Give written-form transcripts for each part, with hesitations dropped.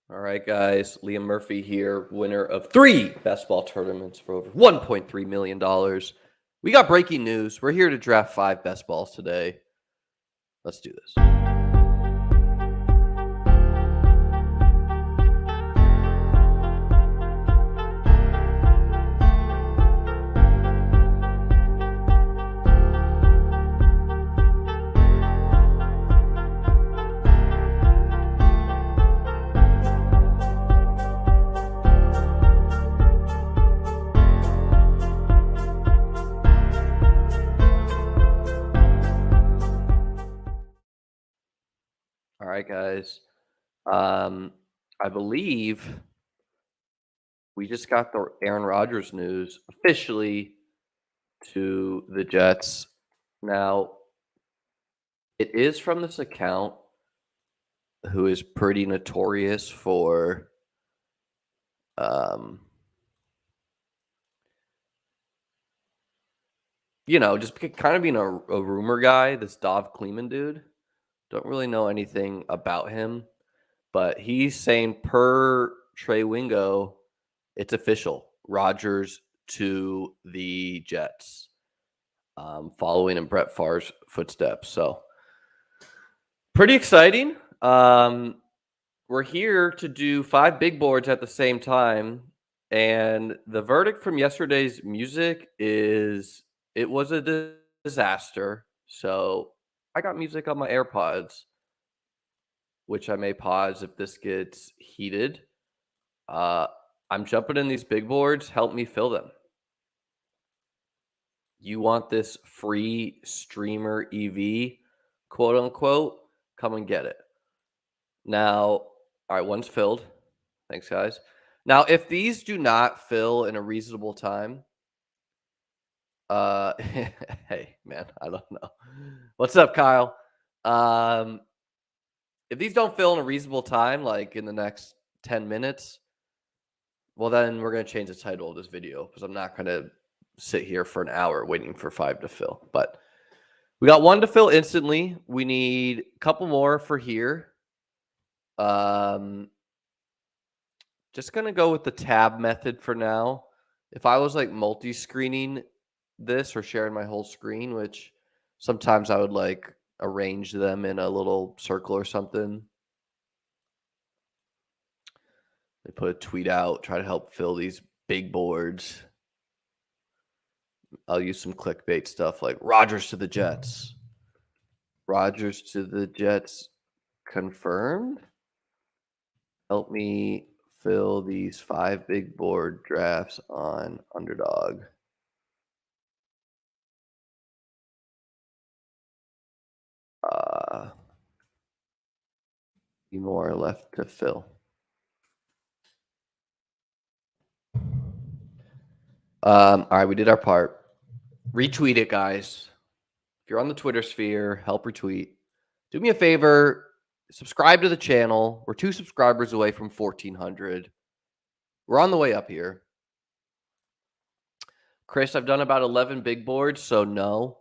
All right, guys. Liam Murphy here, winner of 3 best ball tournaments for over $1.3 million. We got breaking news. We're here to draft 5 best balls today. Let's do this. All right, guys. I believe we just got the Aaron Rodgers news officially to the Jets. Now, it is from this account who is pretty notorious for just kind of being a rumor guy, this Dov Kleeman dude. Don't really know anything about him, but he's saying per Trey Wingo, it's official. Rodgers to the Jets, following in Brett Favre's footsteps. So pretty exciting. We're here to do 5 big boards at the same time. And the verdict from yesterday's music is it was a disaster. So I got music on my AirPods, which I may pause if this gets heated. I'm jumping in these big boards. Help me fill them. You want this free streamer EV, quote unquote? Come and get it. Now, all right, one's filled. Thanks, guys. Now, if these do not fill in a reasonable time, hey, man, I don't know. What's up, Kyle? If these don't fill in a reasonable time, like in the next 10 minutes, well, then we're going to change the title of this video because I'm not going to sit here for an hour waiting for 5 to fill. But we got 1 to fill instantly. We need a couple more for here. Just going to go with the tab method for now. If I was like multi-screening this or sharing my whole screen, which sometimes I would like arrange them in a little circle or something. They put a tweet out, try to help fill these big boards. I'll use some clickbait stuff like Rodgers to the Jets. Rodgers to the Jets confirmed. Help me fill these 5 big board drafts on Underdog. Few more left to fill. All right, we did our part. Retweet it, guys. If you're on the Twitter sphere, help retweet. Do me a favor, subscribe to the channel. We're 2 subscribers away from 1,400. We're on the way up here. Chris, I've done about 11 big boards, so no.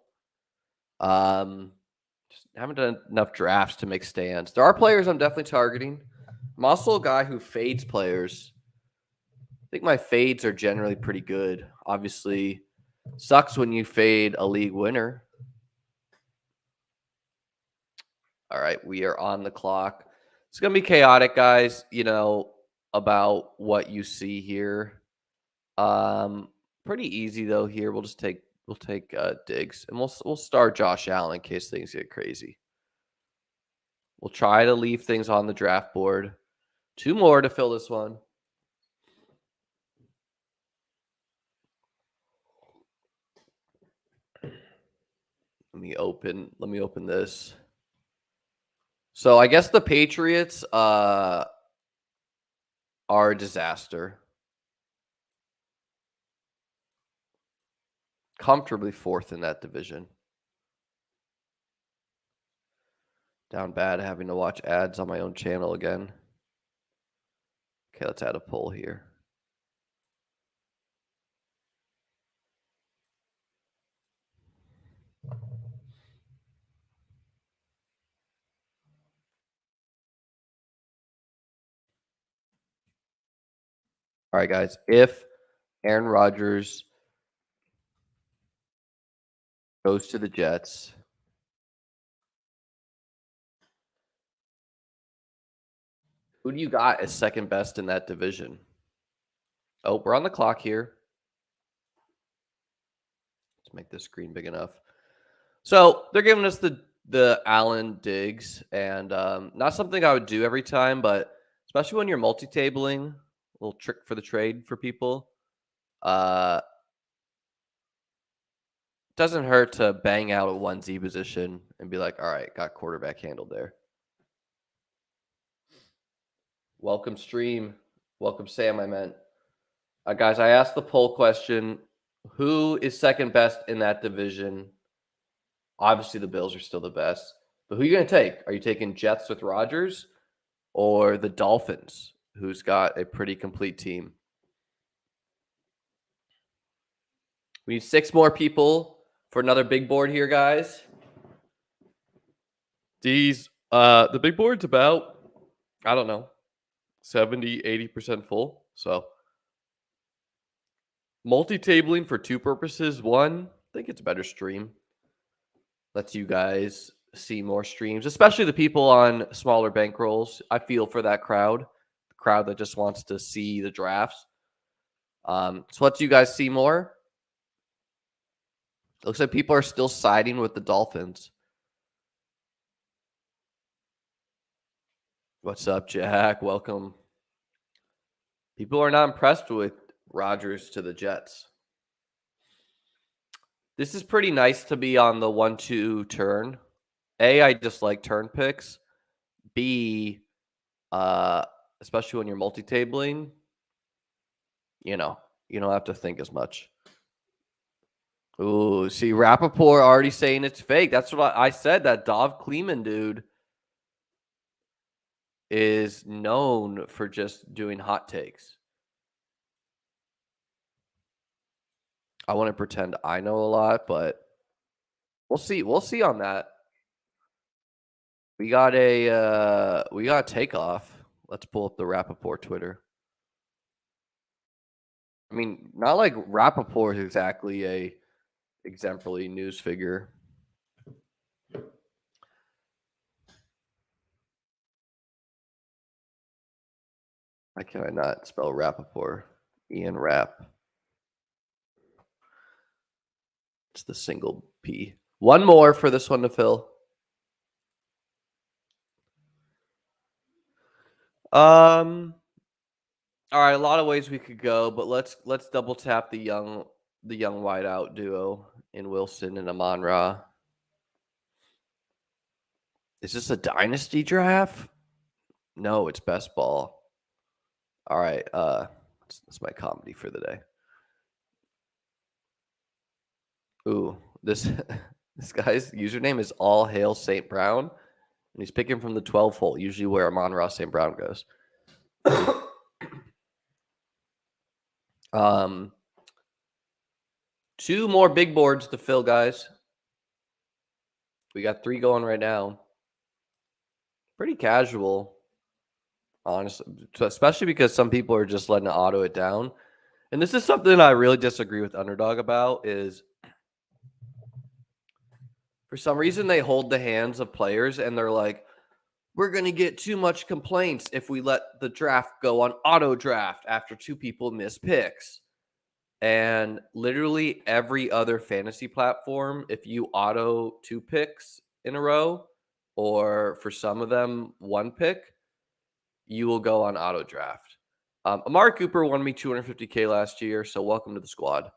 Just haven't done enough drafts to make stands. There are players I'm definitely targeting. I'm also a guy who fades players. I think my fades are generally pretty good. Obviously, sucks when you fade a league winner. All right, we are on the clock. It's going to be chaotic, guys, about what you see here. Pretty easy though here. We'll take Diggs, and we'll start Josh Allen in case things get crazy. We'll try to leave things on the draft board. 2 more to fill this one. Let me open this. So I guess the Patriots are a disaster. Comfortably 4th in that division. Down bad having to watch ads on my own channel again. Okay, let's add a poll here. All right, guys. If Aaron Rodgers goes to the Jets, who do you got as second best in that division? Oh, we're on the clock here. Let's make this screen big enough. So they're giving us the Allen Diggs, and not something I would do every time, but especially when you're multi-tabling, a little trick for the trade for people. Doesn't hurt to bang out a 1Z position and be like, all right, got quarterback handled there. Welcome, stream. Welcome, Sam, I meant. Guys, I asked the poll question, who is second best in that division? Obviously, the Bills are still the best. But who are you going to take? Are you taking Jets with Rodgers or the Dolphins, who's got a pretty complete team? We need 6 more people for another big board here, guys. The big board's about, I don't know, 70, 80% full. So multi-tabling for 2 purposes. One, I think it's a better stream. Lets you guys see more streams, especially the people on smaller bankrolls. I feel for that crowd, the crowd that just wants to see the drafts. So lets you guys see more. Looks like people are still siding with the Dolphins. What's up, Jack? Welcome. People are not impressed with Rodgers to the Jets. This is pretty nice to be on the 1-2 turn. A, I just like turn picks. B, especially when you're multi-tabling, you don't have to think as much. Ooh, see, Rappaport already saying it's fake. That's what I said. That Dov Kleeman dude is known for just doing hot takes. I want to pretend I know a lot, but we'll see. We'll see on that. We got a takeoff. Let's pull up the Rappaport Twitter. I mean, not like Rappaport is exactly a exemplary news figure. Why can I not spell Rappaport? Ian Rapp. It's the single P. One more for this one to fill. All right, a lot of ways we could go, but let's double tap the young wideout duo in Wilson and Amon-Ra. Is this a dynasty draft? No, it's best ball. All right, that's my comedy for the day. Ooh, this guy's username is All Hail St. Brown, and he's picking from the 12 hole, usually where Amon-Ra St. Brown goes. 2 more big boards to fill, guys. We got 3 going right now. Pretty casual, honestly, especially because some people are just letting it auto it down. And this is something I really disagree with Underdog about is for some reason they hold the hands of players and they're like, we're going to get too much complaints if we let the draft go on auto draft after 2 people miss picks. And literally every other fantasy platform, if you auto 2 picks in a row, or for some of them 1 pick, you will go on auto draft. Amari Cooper won me $250K last year, so welcome to the squad.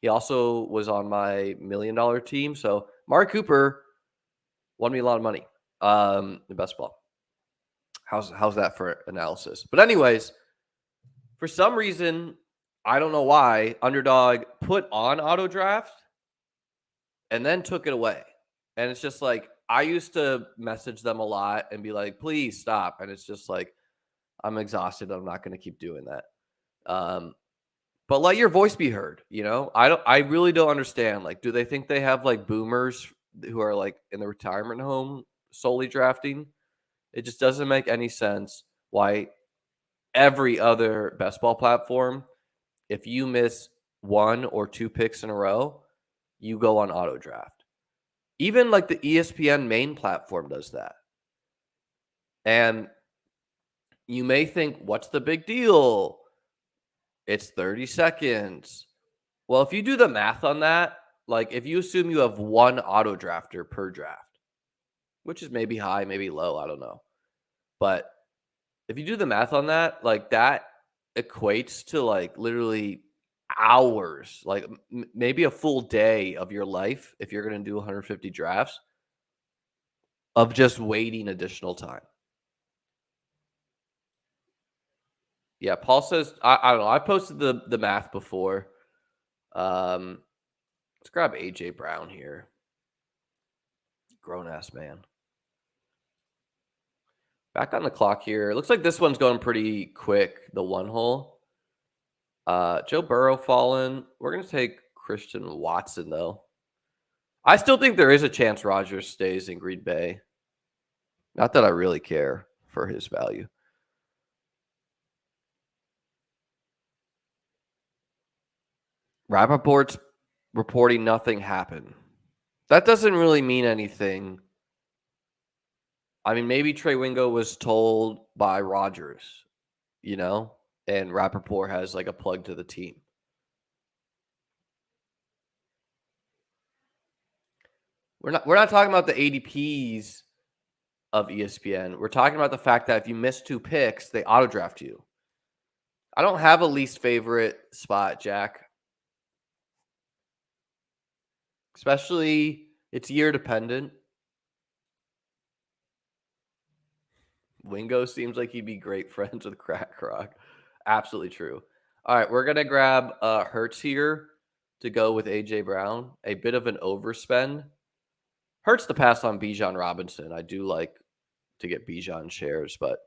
He also was on my $1 million team, so Amari Cooper won me a lot of money. The best ball. How's that for analysis? But anyways, for some reason, I don't know why, Underdog put on auto draft and then took it away. And it's just like, I used to message them a lot and be like, please stop. And it's just like, I'm exhausted. I'm not going to keep doing that. But let your voice be heard. I really don't understand. Like, do they think they have like boomers who are like in the retirement home solely drafting? It just doesn't make any sense why every other best ball platform, if you miss 1 or 2 picks in a row, you go on auto draft. Even like the ESPN main platform does that. And you may think, what's the big deal? It's 30 seconds. Well, if you do the math on that, like if you assume you have 1 auto drafter per draft, which is maybe high, maybe low, I don't know. But if you do the math on that, like that equates to like literally hours, like maybe a full day of your life if you're going to do 150 drafts of just waiting additional time. Yeah, Paul says I don't know. I posted the math before. Let's grab AJ Brown here. Grown ass man. Back on the clock here. It looks like this one's going pretty quick, the 1 hole. Joe Burrow fallen. We're gonna take Christian Watson though. I still think there is a chance Rodgers stays in Green Bay. Not that I really care for his value. Rappaport's reporting nothing happened. That doesn't really mean anything. I mean, maybe Trey Wingo was told by Rodgers, and Rappaport has like a plug to the team. We're not talking about the ADPs of ESPN. We're talking about the fact that if you miss 2 picks, they auto draft you. I don't have a least favorite spot, Jack. Especially it's year dependent. Wingo seems like he'd be great friends with Crack Rock. Absolutely true. All right, we're gonna grab Hertz here to go with AJ Brown. A bit of an overspend. Hurts to pass on Bijan Robinson. I do like to get Bijan shares, but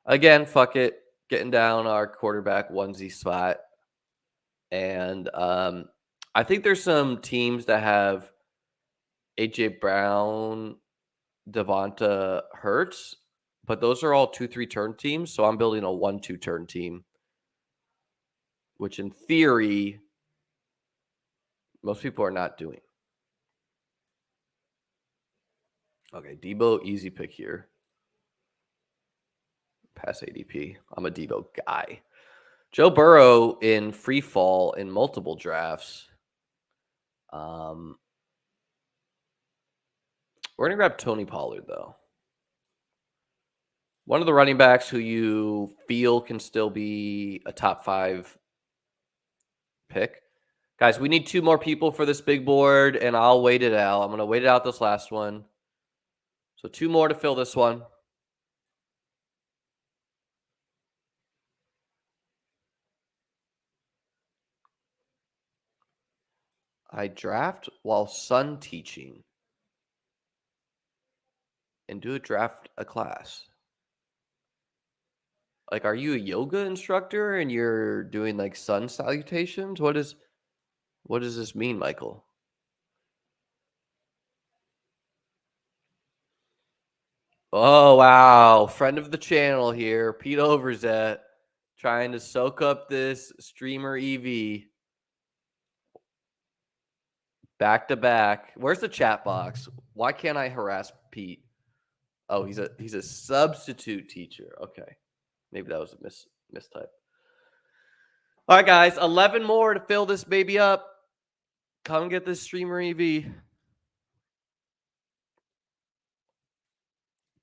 again, fuck it. Getting down our quarterback onesie spot. And I think there's some teams that have AJ Brown, Devonta Hurts, but those are all 2-3 turn teams. So I'm building a 1-2 turn team, which in theory, most people are not doing. Okay, Debo, easy pick here. Pass ADP. I'm a Debo guy. Joe Burrow in free fall in multiple drafts. We're going to grab Tony Pollard, though. One of the running backs who you feel can still be a top 5 pick. Guys, we need 2 more people for this big board, and I'll wait it out. I'm going to wait it out this last one. So 2 more to fill this one. I draft while sun teaching and do a class. Like, are you a yoga instructor and you're doing like sun salutations? What does this mean, Michael? Oh, wow. Friend of the channel here, Pete Overzet, trying to soak up this streamer EV. Back to back. Where's the chat box? Why can't I harass Pete? Oh, he's a substitute teacher. Okay. Maybe that was a mistype. All right, guys. 11 more to fill this baby up. Come get this streamer EV.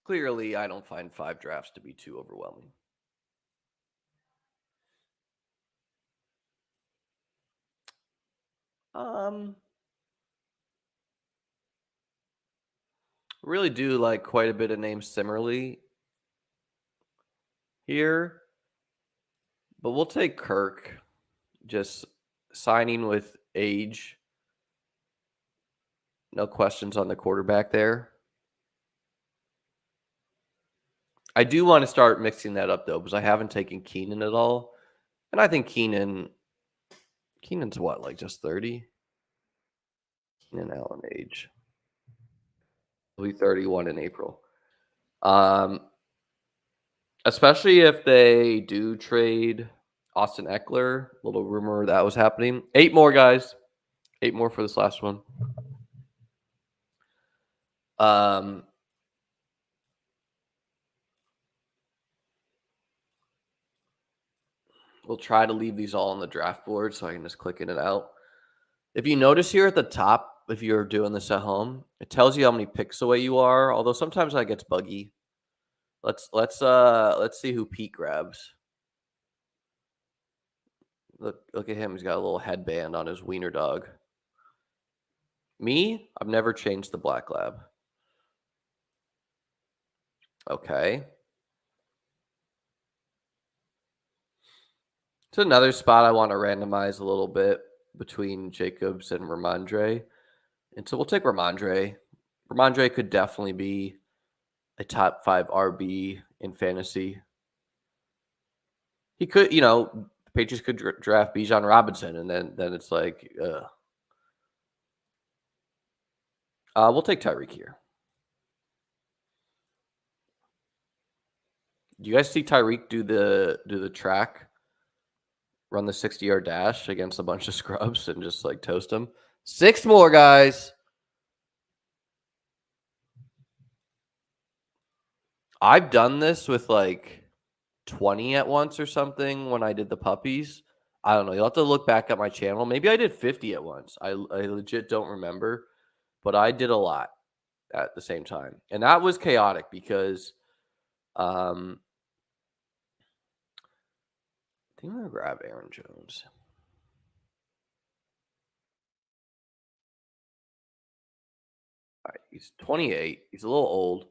Clearly, I don't find 5 drafts to be too overwhelming. Really do like quite a bit of names similarly here, but we'll take Kirk. Just signing with age. No questions on the quarterback there. I do want to start mixing that up though, because I haven't taken Keenan at all, and I think Keenan's what, like just 30? Keenan Allen age. He'll be 31 in April. Especially if they do trade Austin Eckler. Little rumor that was happening. 8 more, guys. 8 more for this last one. Um, we'll try to leave these all on the draft board so I can just click in and out. If you notice here at the top, if you're doing this at home, it tells you how many picks away you are. Although sometimes that gets buggy. Let's see who Pete grabs. Look at him. He's got a little headband on his wiener dog. Me, I've never changed the black lab. Okay. It's another spot I want to randomize a little bit between Jacobs and Ramondre. And so we'll take Ramondre. Ramondre could definitely be a top 5 RB in fantasy. He could, the Patriots could draft Bijan Robinson, and then it's like, we'll take Tyreek here. Do you guys see Tyreek do the track, run the 60-yard dash against a bunch of scrubs and just like toast them? 6 more, guys. I've done this with like 20 at once or something when I did the puppies. I don't know. You'll have to look back at my channel. Maybe I did 50 at once. I legit don't remember, but I did a lot at the same time. And that was chaotic because I think I'm going to grab Aaron Jones. All right, he's 28. He's a little old,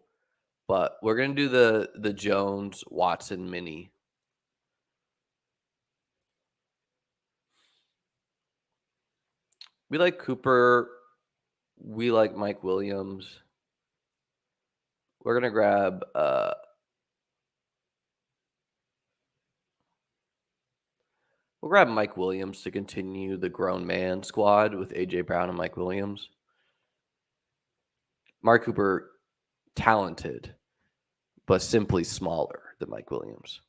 but we're going to do the Jones Watson mini. We like Cooper. We like Mike Williams. We're going to grab we'll grab Mike Williams to continue the grown man squad with A.J. Brown and Mike Williams. Mark Cooper, talented, but simply smaller than Mike Williams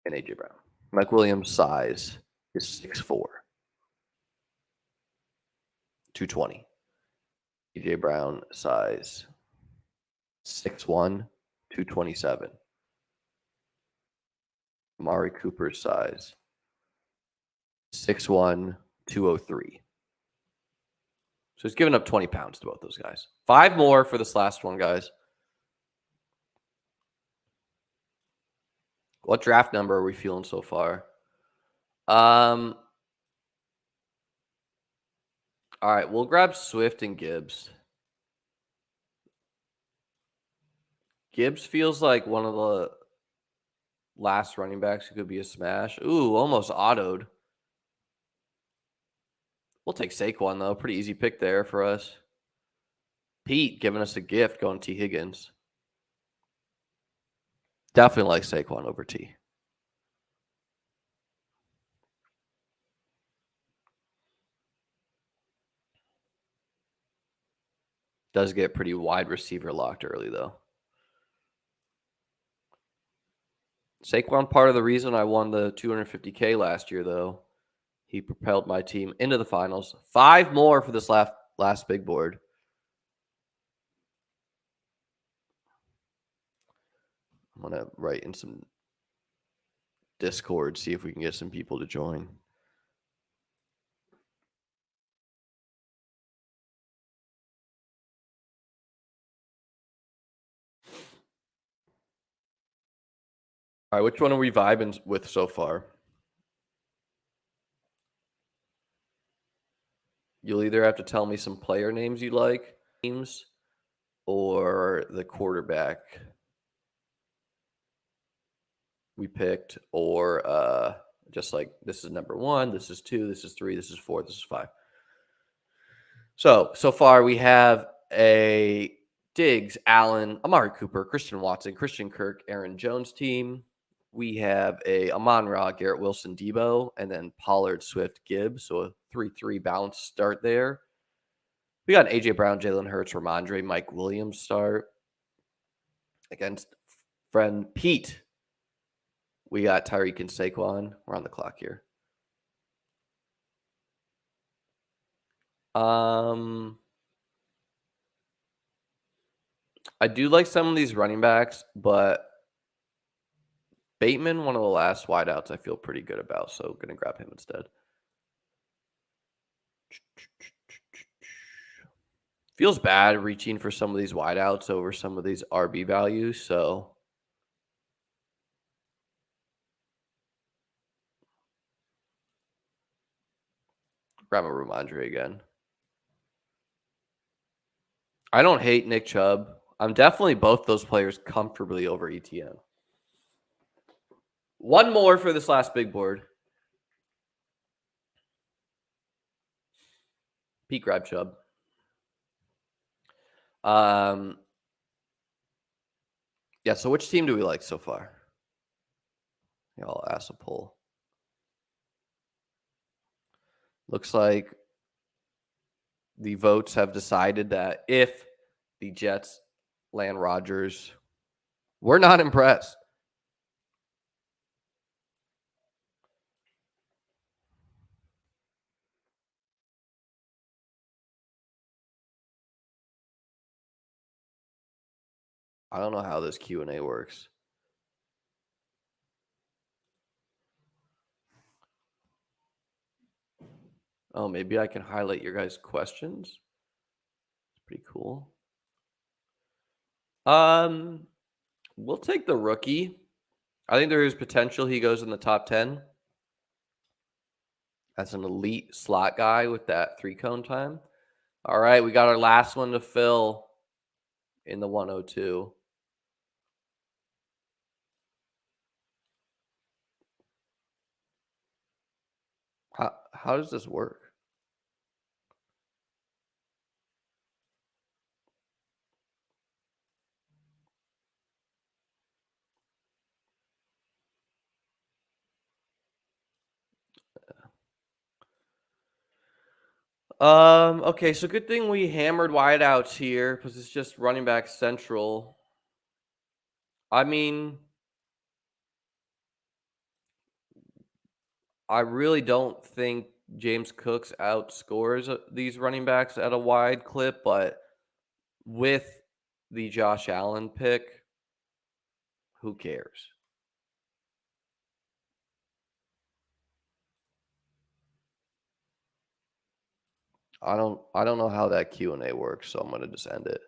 and A.J. Brown. Mike Williams' size is 6'4", 220. A.J. Brown size 6'1", 227. Amari Cooper's size 6'1", 203. So he's giving up 20 pounds to both those guys. 5 more for this last one, guys. What draft number are we feeling so far? All right, we'll grab Swift and Gibbs. Gibbs feels like one of the last running backs who could be a smash. Ooh, almost autoed. We'll take Saquon, though. Pretty easy pick there for us. Pete giving us a gift going T. Higgins. Definitely like Saquon over T. Does get pretty wide receiver locked early, though. Saquon, part of the reason I won the $250K last year, though. He propelled my team into the finals. 5 more for this last big board. I'm going to write in some Discord, see if we can get some people to join. All right, which one are we vibing with so far? You'll either have to tell me some player names you like, teams, or the quarterback we picked, or just like this is number 1, this is 2, this is 3, this is 4, this is 5. So far we have a Diggs, Allen, Amari Cooper, Christian Watson, Christian Kirk, Aaron Jones team. We have a Amon-Ra, Garrett Wilson, Debo, and then Pollard, Swift, Gibbs. So a 3-3 balanced start there. We got A.J. Brown, Jalen Hurts, Ramondre, Mike Williams start. against friend Pete. We got Tyreek and Saquon. We're on the clock here. I do like some of these running backs, but Bateman, one of the last wideouts I feel pretty good about, so going to grab him instead. Feels bad reaching for some of these wideouts over some of these RB values, so grab a Ramondre again. I don't hate Nick Chubb. I'm definitely both those players comfortably over ETN. One more for this last big board. Pete grab Chubb. Yeah, so which team do we like so far? Yeah, I'll ask a poll. Looks like the votes have decided that if the Jets land Rodgers, we're not impressed. I don't know how this Q&A works. Oh, maybe I can highlight your guys' questions. It's pretty cool. We'll take the rookie. I think there is potential he goes in the top 10. That's an elite slot guy with that 3-cone time. All right, we got our last one to fill in the 102. How does this work? Okay, so good thing we hammered wideouts here because it's just running back central. I mean, I really don't think James Cooks outscores these running backs at a wide clip, but with the Josh Allen pick, who cares? I don't know how that Q&A works, so I'm going to just end it.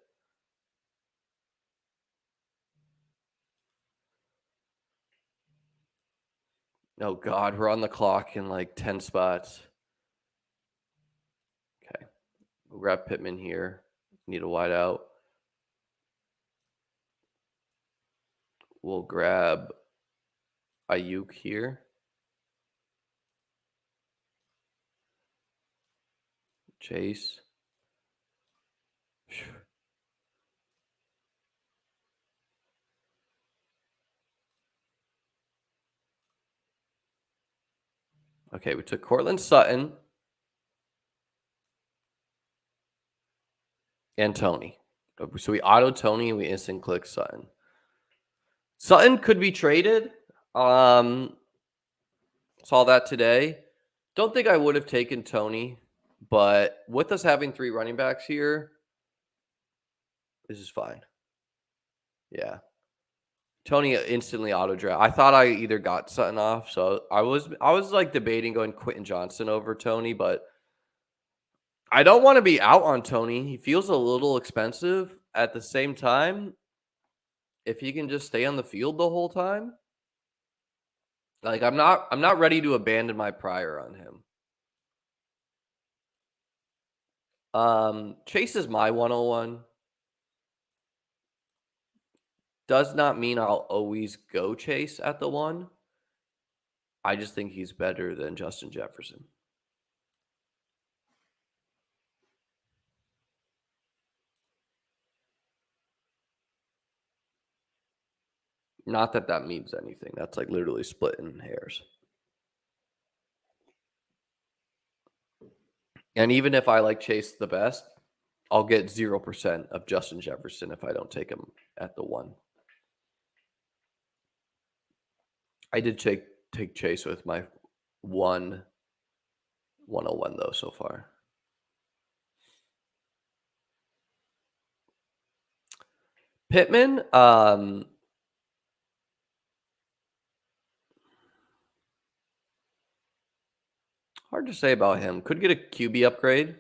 Oh God, we're on the clock in like 10 spots. Okay. We'll grab Pittman here. Need a wideout. We'll grab Ayuk here. Chase. Okay, we took Cortland Sutton and Tony. So we auto Tony and we instant click Sutton. Sutton could be traded. Saw that today. Don't think I would have taken Tony, but with us having 3 running backs here, this is fine. Yeah. Tony instantly auto draft. I thought I either got Sutton off, so I was like debating going Quentin Johnson over Tony, but I don't want to be out on Tony. He feels a little expensive. At the same time, if he can just stay on the field the whole time, like I'm not ready to abandon my prior on him. Chase is my 101. Does not mean I'll always go Chase at the 1. I just think he's better than Justin Jefferson. Not that that means anything. That's like literally splitting hairs. And even if I like Chase the best, I'll get 0% of Justin Jefferson if I don't take him at the 1. I did take Chase with my 101 though so far. Pittman, hard to say about him. Could get a QB upgrade.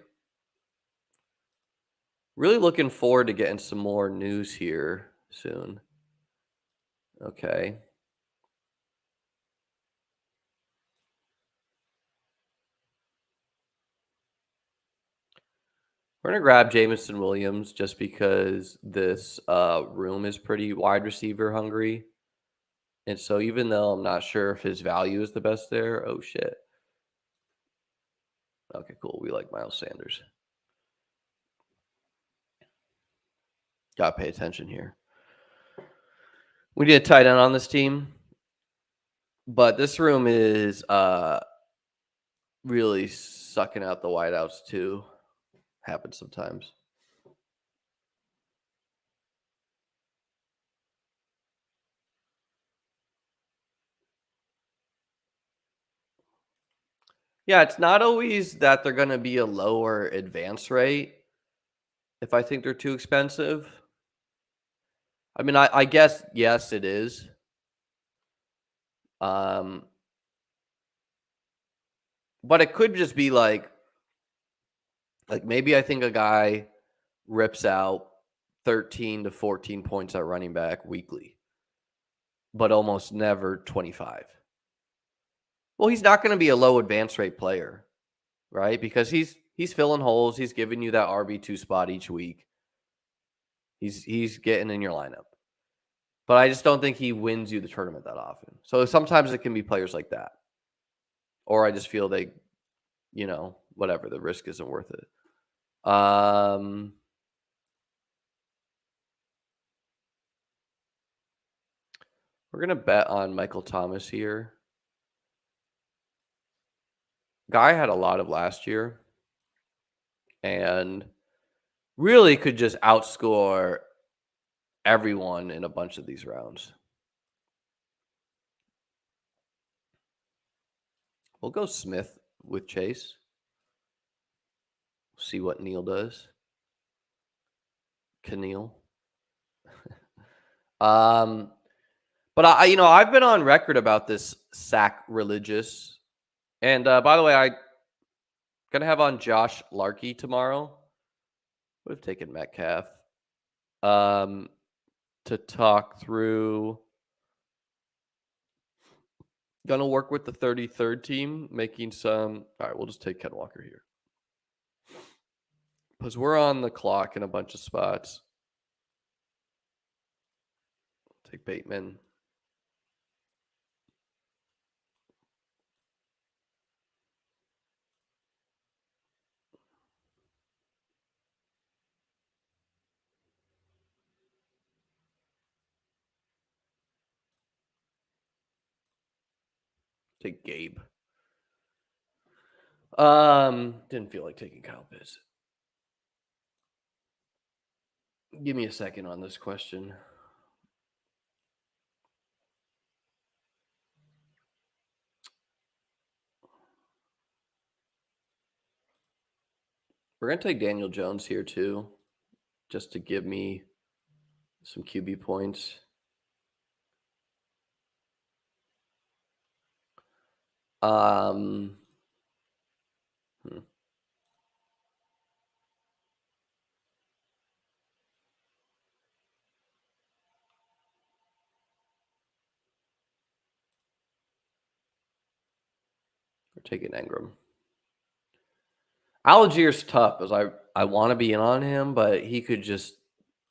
Really looking forward to getting some more news here soon. Okay. We're gonna grab Jameson Williams just because this room is pretty wide receiver hungry. And so even though I'm not sure if his value is the best there, oh shit. Okay, cool. We like Miles Sanders. Gotta pay attention here. We need a tight end on this team, but this room is really sucking out the wideouts too. Happens sometimes. Yeah, it's not always that they're gonna be a lower advance rate if I think they're too expensive. I mean, I guess yes, it is. Um, but it could just be like maybe I think a guy rips out 13 to 14 points at running back weekly, but almost never 25. Well, he's not going to be a low advance rate player, right? Because he's filling holes, he's giving you that RB2 spot each week. He's getting in your lineup. But I just don't think he wins you the tournament that often. So sometimes it can be players like that. Or I just feel they, whatever, the risk isn't worth it. We're gonna bet on Michael Thomas here. Guy had a lot of last year and really could just outscore everyone in a bunch of these rounds. We'll go Smith with Chase. See what Neil does. Keneal. But I've been on record about this sack religious. And by the way, I gonna have on Josh Larkey tomorrow. Would have taken Metcalf. To talk through. Gonna work with the 33rd team, making some. All right, we'll just take Ken Walker here because we're on the clock in a bunch of spots. Take Bateman. Take Gabe. Didn't feel like taking Kyle Pitts. Give me a second on this question. We're gonna take Daniel Jones here too, just to give me some QB points. Hmm. We're taking Ingram. Allgeier's tough as I want to be in on him, but he could just.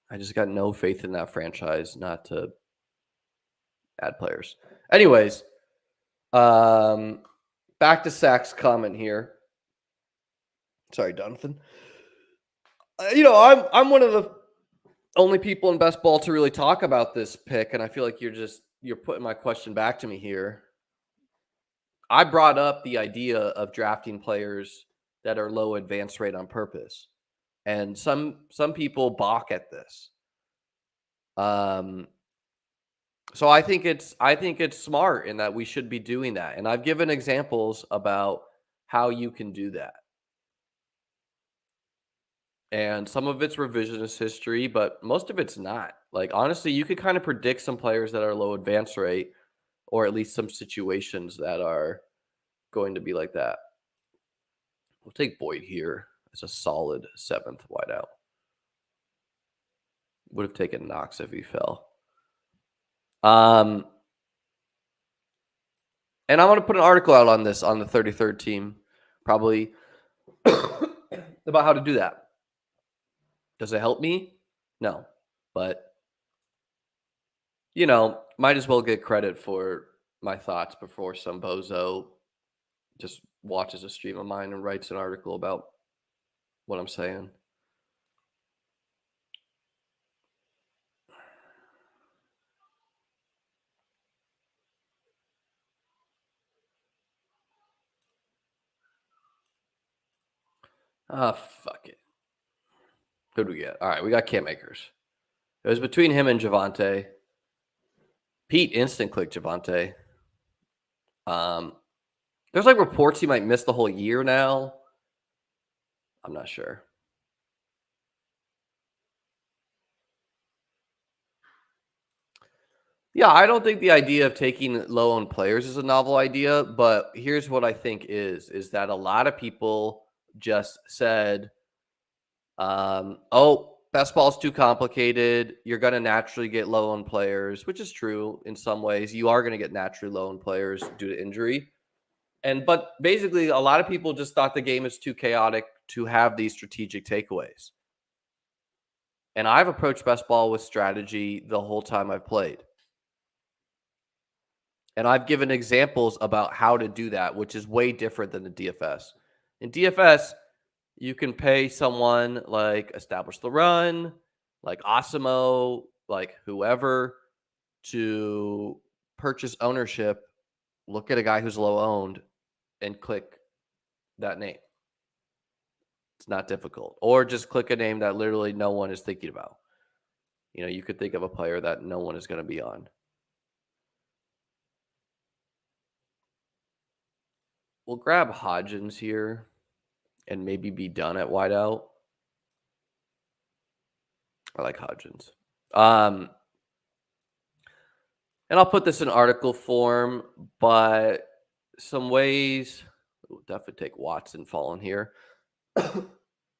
I just got no faith in that franchise not to add players. Anyways, back to Sack's comment here. Sorry, Jonathan. I'm one of the only people in best ball to really talk about this pick, and I feel like you're putting my question back to me here. I brought up the idea of drafting players that are low advance rate on purpose, and some people balk at this. So I think it's smart in that we should be doing that. And I've given examples about how you can do that. And some of it's revisionist history, but most of it's not. Like honestly, you could kind of predict some players that are low advance rate, or at least some situations that are going to be like that. We'll take Boyd here as a solid seventh wideout. Would have taken Knox if he fell. And I'm going to put an article out on this on the 33rd team, probably about how to do that. Does it help me? No. But, might as well get credit for my thoughts before some bozo just watches a stream of mine and writes an article about what I'm saying. Ah, fuck it. Who do we get? All right, we got Cam Akers. It was between him and Javante. Pete instant clicked Javante. There's like reports he might miss the whole year now. I'm not sure. Yeah, I don't think the idea of taking low owned players is a novel idea, but here's what I think is that a lot of people just said, oh, best ball's too complicated. You're going to naturally get low owned players, which is true in some ways. You are going to get naturally low owned players due to injury. But basically, a lot of people just thought the game is too chaotic to have these strategic takeaways. And I've approached best ball with strategy the whole time I've played. And I've given examples about how to do that, which is way different than the DFS. In DFS, you can pay someone like Establish the Run, like Osimo, like whoever, to purchase ownership, look at a guy who's low owned, and click that name. It's not difficult. Or just click a name that literally no one is thinking about. You could think of a player that no one is going to be on. We'll grab Hodgins here and maybe be done at wideout. I like Hodgins. And I'll put this in article form, but some ways, we'll definitely take Watson falling here.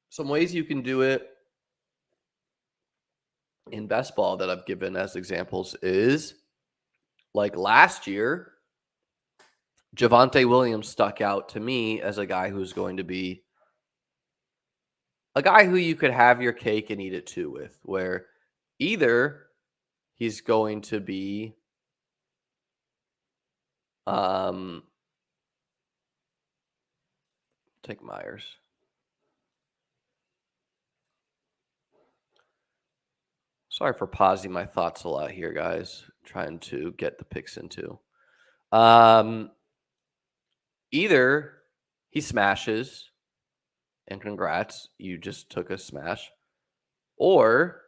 Some ways you can do it in best ball that I've given as examples is like last year, Javonte Williams stuck out to me as a guy who's going to be a guy who you could have your cake and eat it too with, where either he's going to be take Myers. Sorry for pausing my thoughts a lot here, guys. Trying to get the picks into. Either he smashes, and congrats, you just took a smash. Or,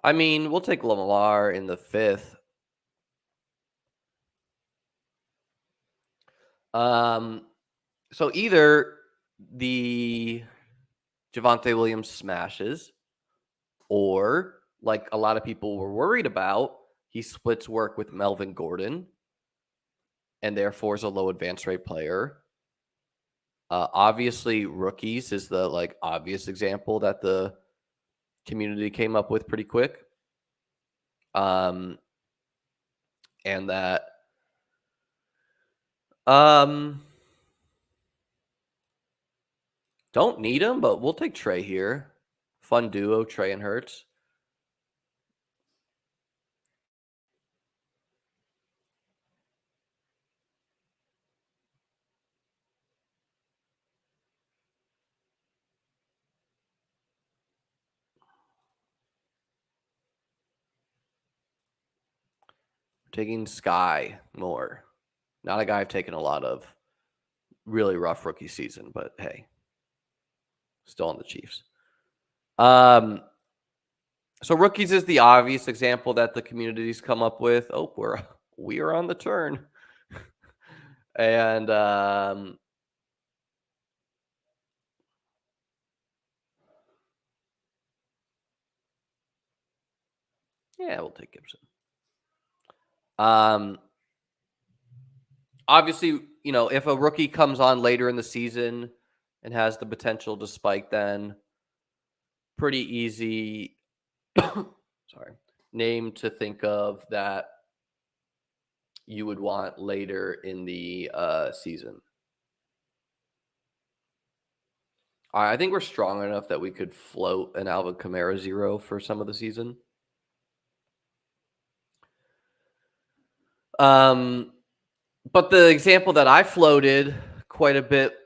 we'll take Lamar in the 5th. So either the Javonte Williams smashes, or like a lot of people were worried about, he splits work with Melvin Gordon and therefore is a low advance rate player. Obviously, rookies is the obvious example that the community came up with pretty quick. And that don't need him, but we'll take Trey here. Fun duo, Trey and Hurts. Taking Sky more. Not a guy I've taken a lot of. Really rough rookie season, but hey, still on the Chiefs. So rookies is the obvious example that the community's come up with. Oh, we are on the turn. And yeah, we'll take Gibson. Obviously, if a rookie comes on later in the season and has the potential to spike, then pretty easy sorry, name to think of that you would want later in the season. I think we're strong enough that we could float an Alvin Kamara 0 for some of the season. But the example that I floated quite a bit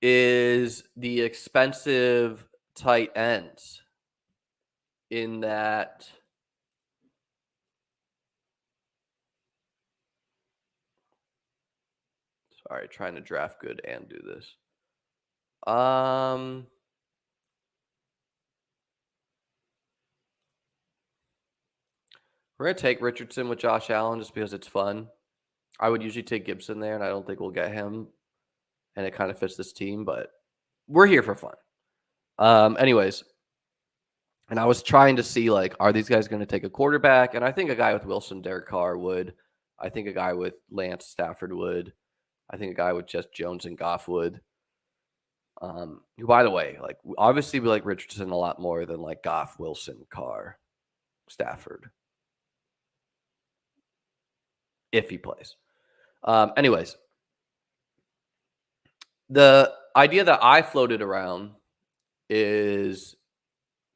is the expensive tight ends, in that sorry, trying to draft good and do this. We're gonna take Richardson with Josh Allen just because it's fun. I would usually take Gibson there, and I don't think we'll get him. And it kind of fits this team, but we're here for fun. Anyways, and I was trying to see, like, are these guys going to take a quarterback? And I think a guy with Wilson, Derek Carr would. I think a guy with Lance Stafford would. I think a guy with just Jones and Goff would. Who, by the way, like, obviously we like Richardson a lot more than like Goff, Wilson, Carr, Stafford, if he plays. Anyways, the idea that I floated around is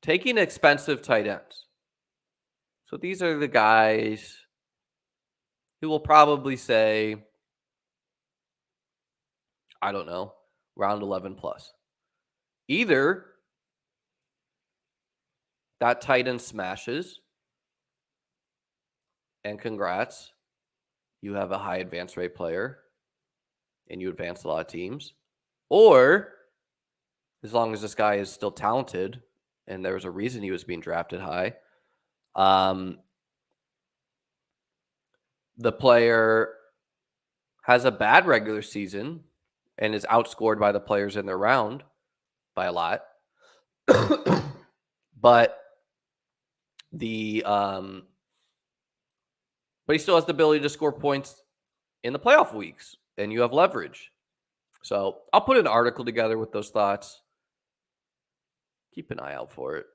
taking expensive tight ends. So these are the guys who will probably say, I don't know, round 11 plus. Either that tight end smashes, and congrats, you have a high advance rate player and you advance a lot of teams. Or as long as this guy is still talented and there's a reason he was being drafted high, the player has a bad regular season and is outscored by the players in their round by a lot. But he still has the ability to score points in the playoff weeks, and you have leverage. So I'll put an article together with those thoughts. Keep an eye out for it.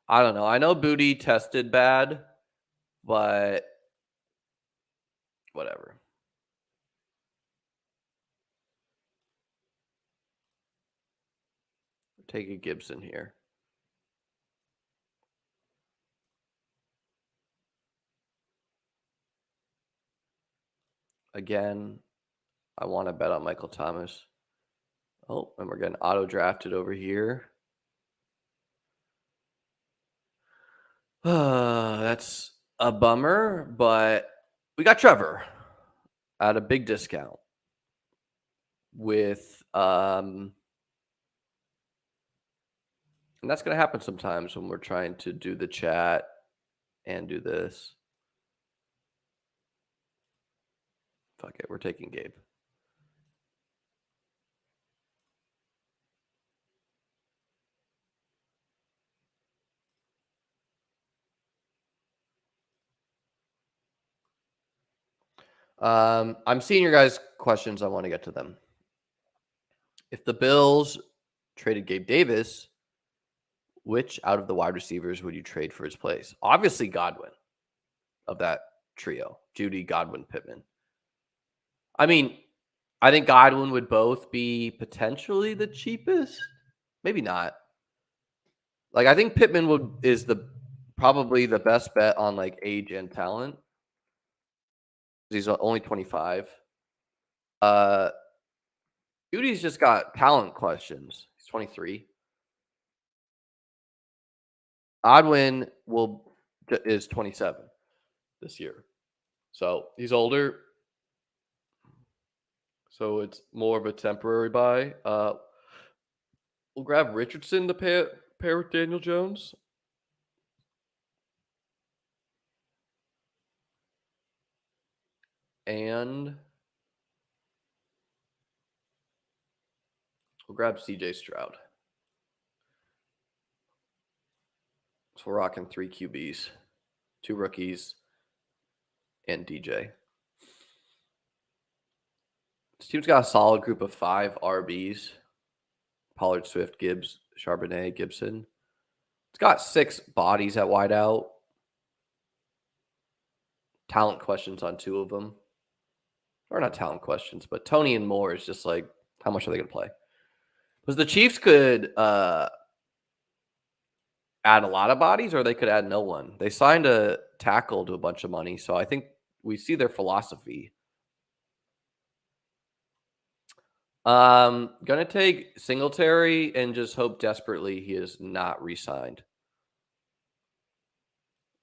I don't know. I know Booty tested bad, but whatever. Take a Gibson here. Again, I want to bet on Michael Thomas. Oh, and we're getting auto drafted over here. That's a bummer, but we got Trevor at a big discount with and that's going to happen sometimes when we're trying to do the chat and do this. Fuck it, we're taking Gabe. I'm seeing your guys' questions. I want to get to them. If the Bills traded Gabe Davis, which out of the wide receivers would you trade for his place? Obviously, Godwin of that trio. Judy, Godwin, Pittman. I mean, I think Godwin would both be potentially the cheapest. Maybe not. Like, I think Pittman is probably the best bet on like age and talent. He's only 25. Judy's just got talent questions. He's 23. Godwin is 27 this year. So he's older. So it's more of a temporary buy. We'll grab Richardson to pair with Daniel Jones. And we'll grab CJ Stroud. So we're rocking 3 QBs, 2 rookies, and DJ. This team's got a solid group of 5 RBs. Pollard, Swift, Gibbs, Charbonnet, Gibson. It's got 6 bodies at wideout. Talent questions on 2 of them. Or not talent questions, but Tony and Moore is just like, how much are they going to play? Because the Chiefs could add a lot of bodies, or they could add no one. They signed a tackle to a bunch of money, so I think we see their philosophy. Gonna take Singletary and just hope desperately he is not re-signed.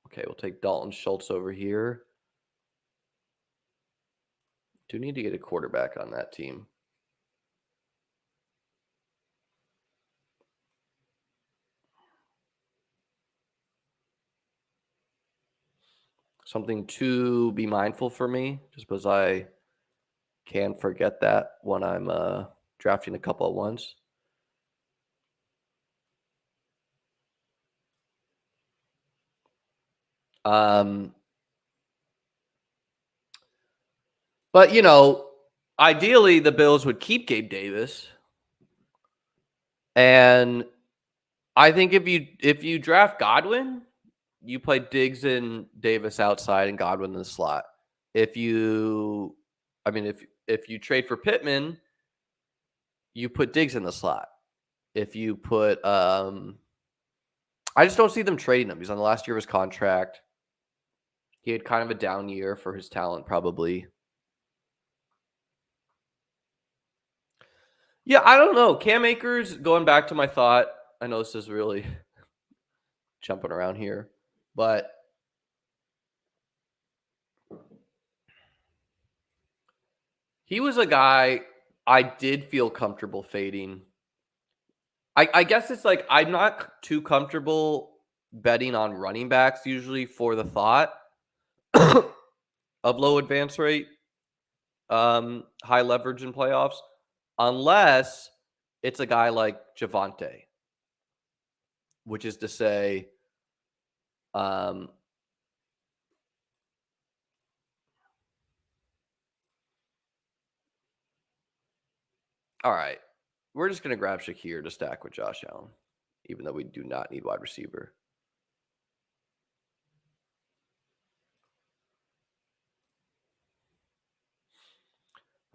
Okay, we'll take Dalton Schultz over here. Do need to get a quarterback on that team. Something to be mindful for me, just because I can forget that when I'm drafting a couple at once. But you know, ideally the Bills would keep Gabe Davis, and I think if you draft Godwin, you play Diggs and Davis outside and Godwin in the slot. If you trade for Pittman, you put Diggs in the slot. If you put I just don't see them trading him. He's on the last year of his contract. He had kind of a down year for his talent, probably. Yeah, I don't know. Cam Akers, going back to my thought, I know this is really jumping around here, but he was a guy I did feel comfortable fading. I guess it's like I'm not too comfortable betting on running backs usually for the thought of low advance rate, high leverage in playoffs, unless it's a guy like Javonte, which is to say, all right, we're just going to grab Shakir to stack with Josh Allen, even though we do not need wide receiver.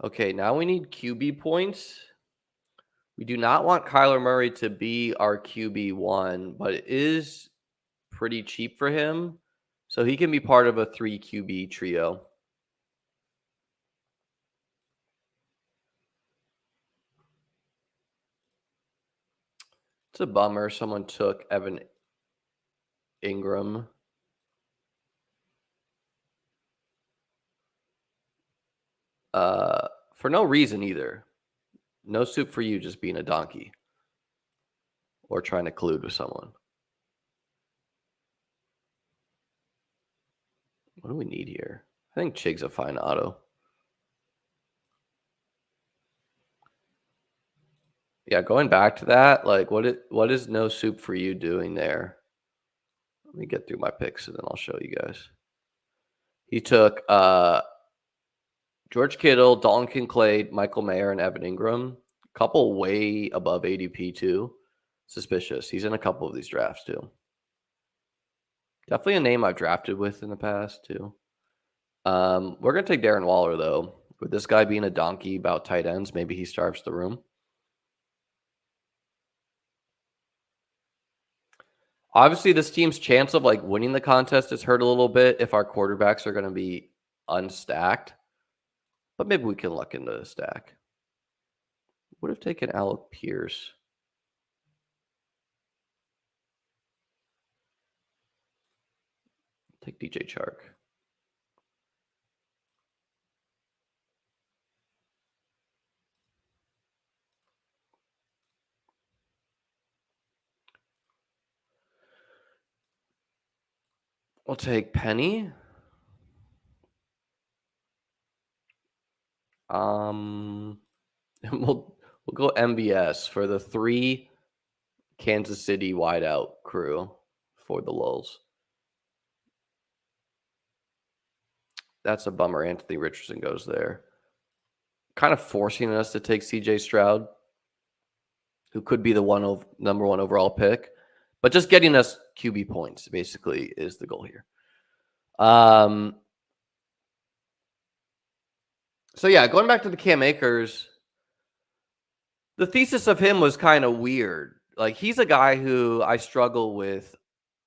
Okay, now we need QB points. We do not want Kyler Murray to be our QB1, but it is pretty cheap for him. So he can be part of a 3 QB trio. It's a bummer. Someone took Evan Ingram. For no reason either. No soup for you, just being a donkey. Or trying to collude with someone. What do we need here? I think Chig's a fine auto. Yeah, going back to that, like what is no soup for you doing there? Let me get through my picks and then I'll show you guys. He took George Kittle, Dalton Kincaid, Michael Mayer, and Evan Ingram. A couple way above ADP too. Suspicious. He's in a couple of these drafts too. Definitely a name I've drafted with in the past too. We're gonna take Darren Waller though. With this guy being a donkey about tight ends, maybe he starves the room. Obviously, this team's chance of like winning the contest is hurt a little bit if our quarterbacks are going to be unstacked. But maybe we can luck into a stack. Would have taken Alec Pierce. take DJ Chark. We'll take Penny. We'll go MVS for the 3 Kansas City wideout crew for the lulz. That's a bummer. Anthony Richardson goes there. Kind of forcing us to take CJ Stroud, who could be the number 1 overall pick, but just getting us QB points basically is the goal here. So yeah, going back to the Cam Akers, the thesis of him was kind of weird. Like, he's a guy who I struggle with.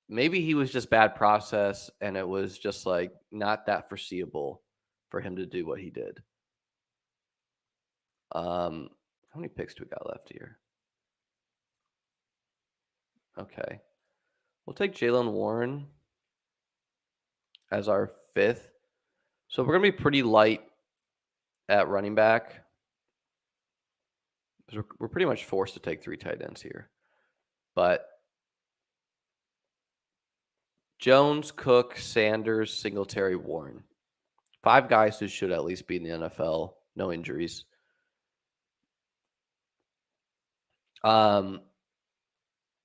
Maybe he was just bad process and it was just like not that foreseeable for him to do what he did. How many picks do we got left here? Okay. We'll take Jaylen Warren as our 5th. So we're going to be pretty light at running back. We're pretty much forced to take 3 tight ends here. But Jones, Cook, Sanders, Singletary, Warren. 5 guys who should at least be in the NFL. No injuries.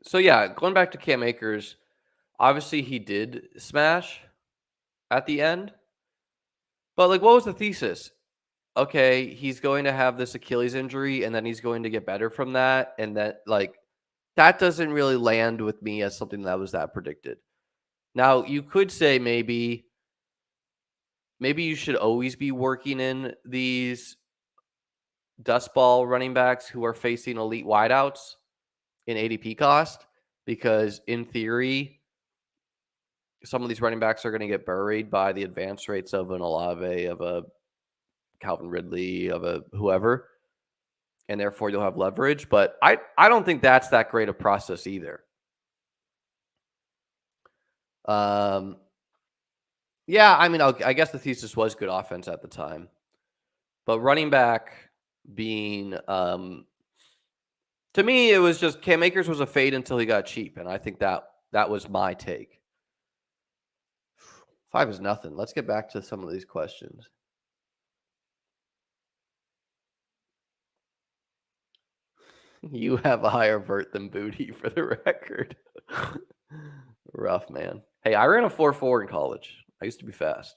So yeah, going back to Cam Akers, obviously he did smash at the end. But like, what was the thesis? Okay, he's going to have this Achilles injury and then he's going to get better from that. And that, like, that doesn't really land with me as something that was that predicted. Now, you could say maybe you should always be working in these dust ball running backs who are facing elite wideouts in ADP cost, because in theory, some of these running backs are going to get buried by the advance rates of an Olave, of a Calvin Ridley, of a whoever, and therefore you'll have leverage. But I don't think that's that great a process either. Yeah, I mean, I guess the thesis was good offense at the time, but running back being, to me, it was just Cam Akers was a fade until he got cheap, and I think that was my take. 5 is nothing. Let's get back to some of these questions. You have a higher vert than Booty, for the record. Rough, man. Hey, I ran a 4.4 in college. I used to be fast.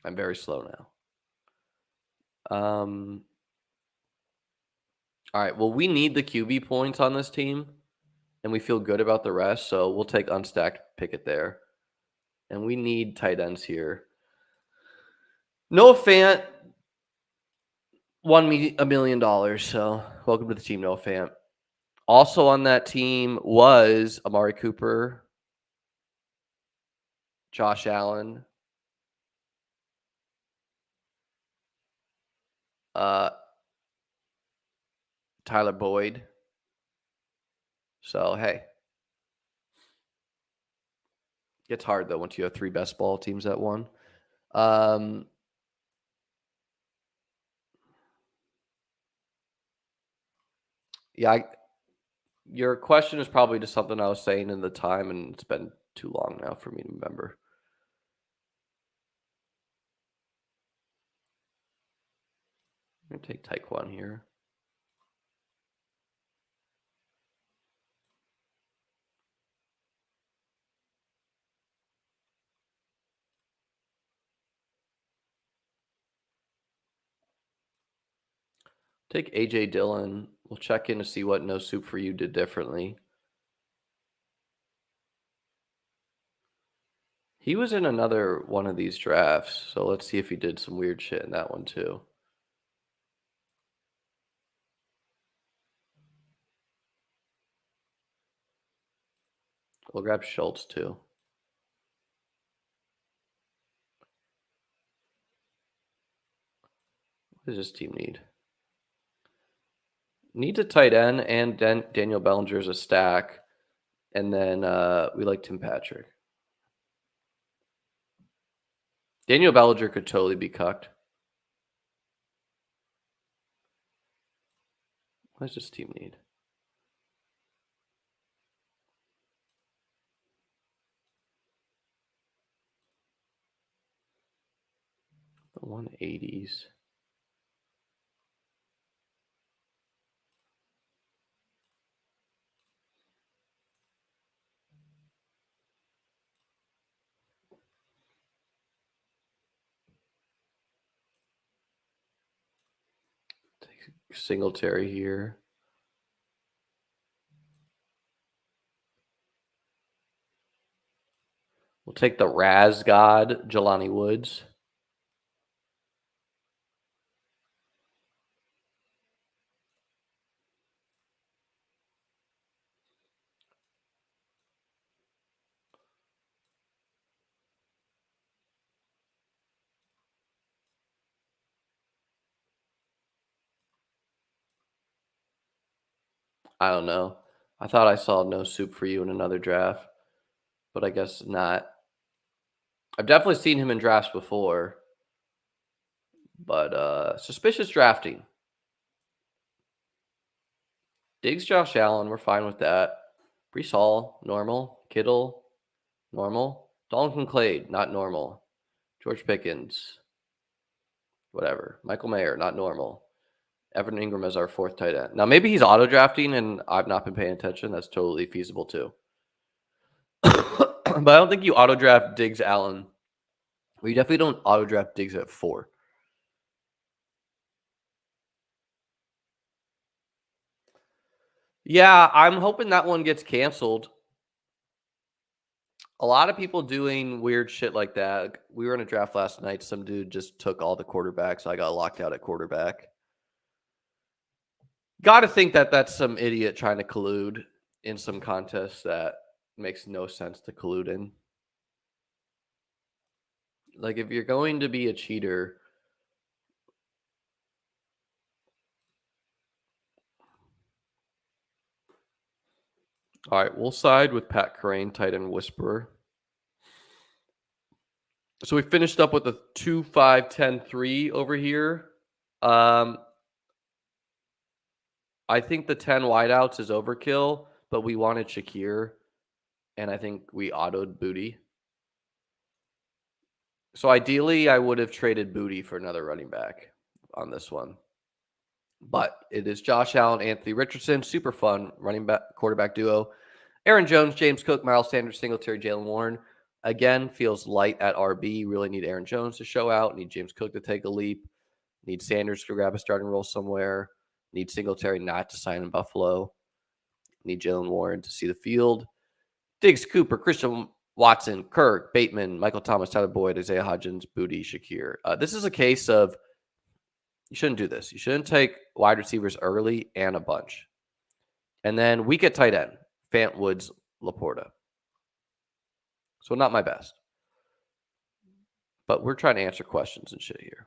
I'm very slow now. All right. Well, we need the QB points on this team, and we feel good about the rest. So we'll take unstacked Pickett there. And we need tight ends here. Noah Fant won me $1 million. So welcome to the team, Noah Fant. Also on that team was Amari Cooper, Josh Allen, Tyler Boyd. So, hey. It's hard, though, once you have 3 best ball teams at one. Yeah, your question is probably just something I was saying in the time, and it's been too long now for me to remember. I'm going to take Taekwon here. Take A.J. Dillon. We'll check in to see what No Soup for You did differently. He was in another one of these drafts, so let's see if he did some weird shit in that one too. We'll grab Schultz too. What does this team need? Needs a tight end, and Daniel Bellinger is a stack. And then we like Tim Patrick. Daniel Bellinger could totally be cucked. What does this team need? The 180s. Take Singletary here. We'll take the Raz God, Jelani Woods. I don't know. I thought I saw no soup for you in another draft, but I guess not. I've definitely seen him in drafts before, but suspicious drafting. Diggs, Josh Allen, we're fine with that. Brees Hall, normal. Kittle, normal. Dalton Kincaid, not normal. George Pickens, whatever. Michael Mayer, not normal. Evan Ingram as our fourth tight end. Now, maybe he's auto drafting and I've not been paying attention. That's totally feasible too. But I don't think you auto draft Diggs Allen. We definitely don't auto draft Diggs at 4. Yeah, I'm hoping that one gets canceled. A lot of people doing weird shit like that. We were in a draft last night. Some dude just took all the quarterbacks. I got locked out at quarterback. Got to think that that's some idiot trying to collude in some contest that makes no sense to collude in. Like, if you're going to be a cheater, all right, we'll side with Pat Crane, tight end whisperer. So we finished up with a 2, 5, 10, 3 over here. I think the 10 wideouts is overkill, but we wanted Shakir, and I think we autoed Booty. So ideally, I would have traded Booty for another running back on this one. But it is Josh Allen, Anthony Richardson, super fun running back quarterback duo. Aaron Jones, James Cook, Miles Sanders, Singletary, Jalen Warren. Again, feels light at RB. Really need Aaron Jones to show out. Need James Cook to take a leap. Need Sanders to grab a starting role somewhere. Need Singletary not to sign in Buffalo. Need Jalen Warren to see the field. Diggs, Cooper, Christian Watson, Kirk, Bateman, Michael Thomas, Tyler Boyd, Isaiah Hodgins, Booty, Shakir. This is a case of you shouldn't do this. You shouldn't take wide receivers early and a bunch. And then we get tight end, Fant, Woods, Laporta. So not my best. But we're trying to answer questions and shit here.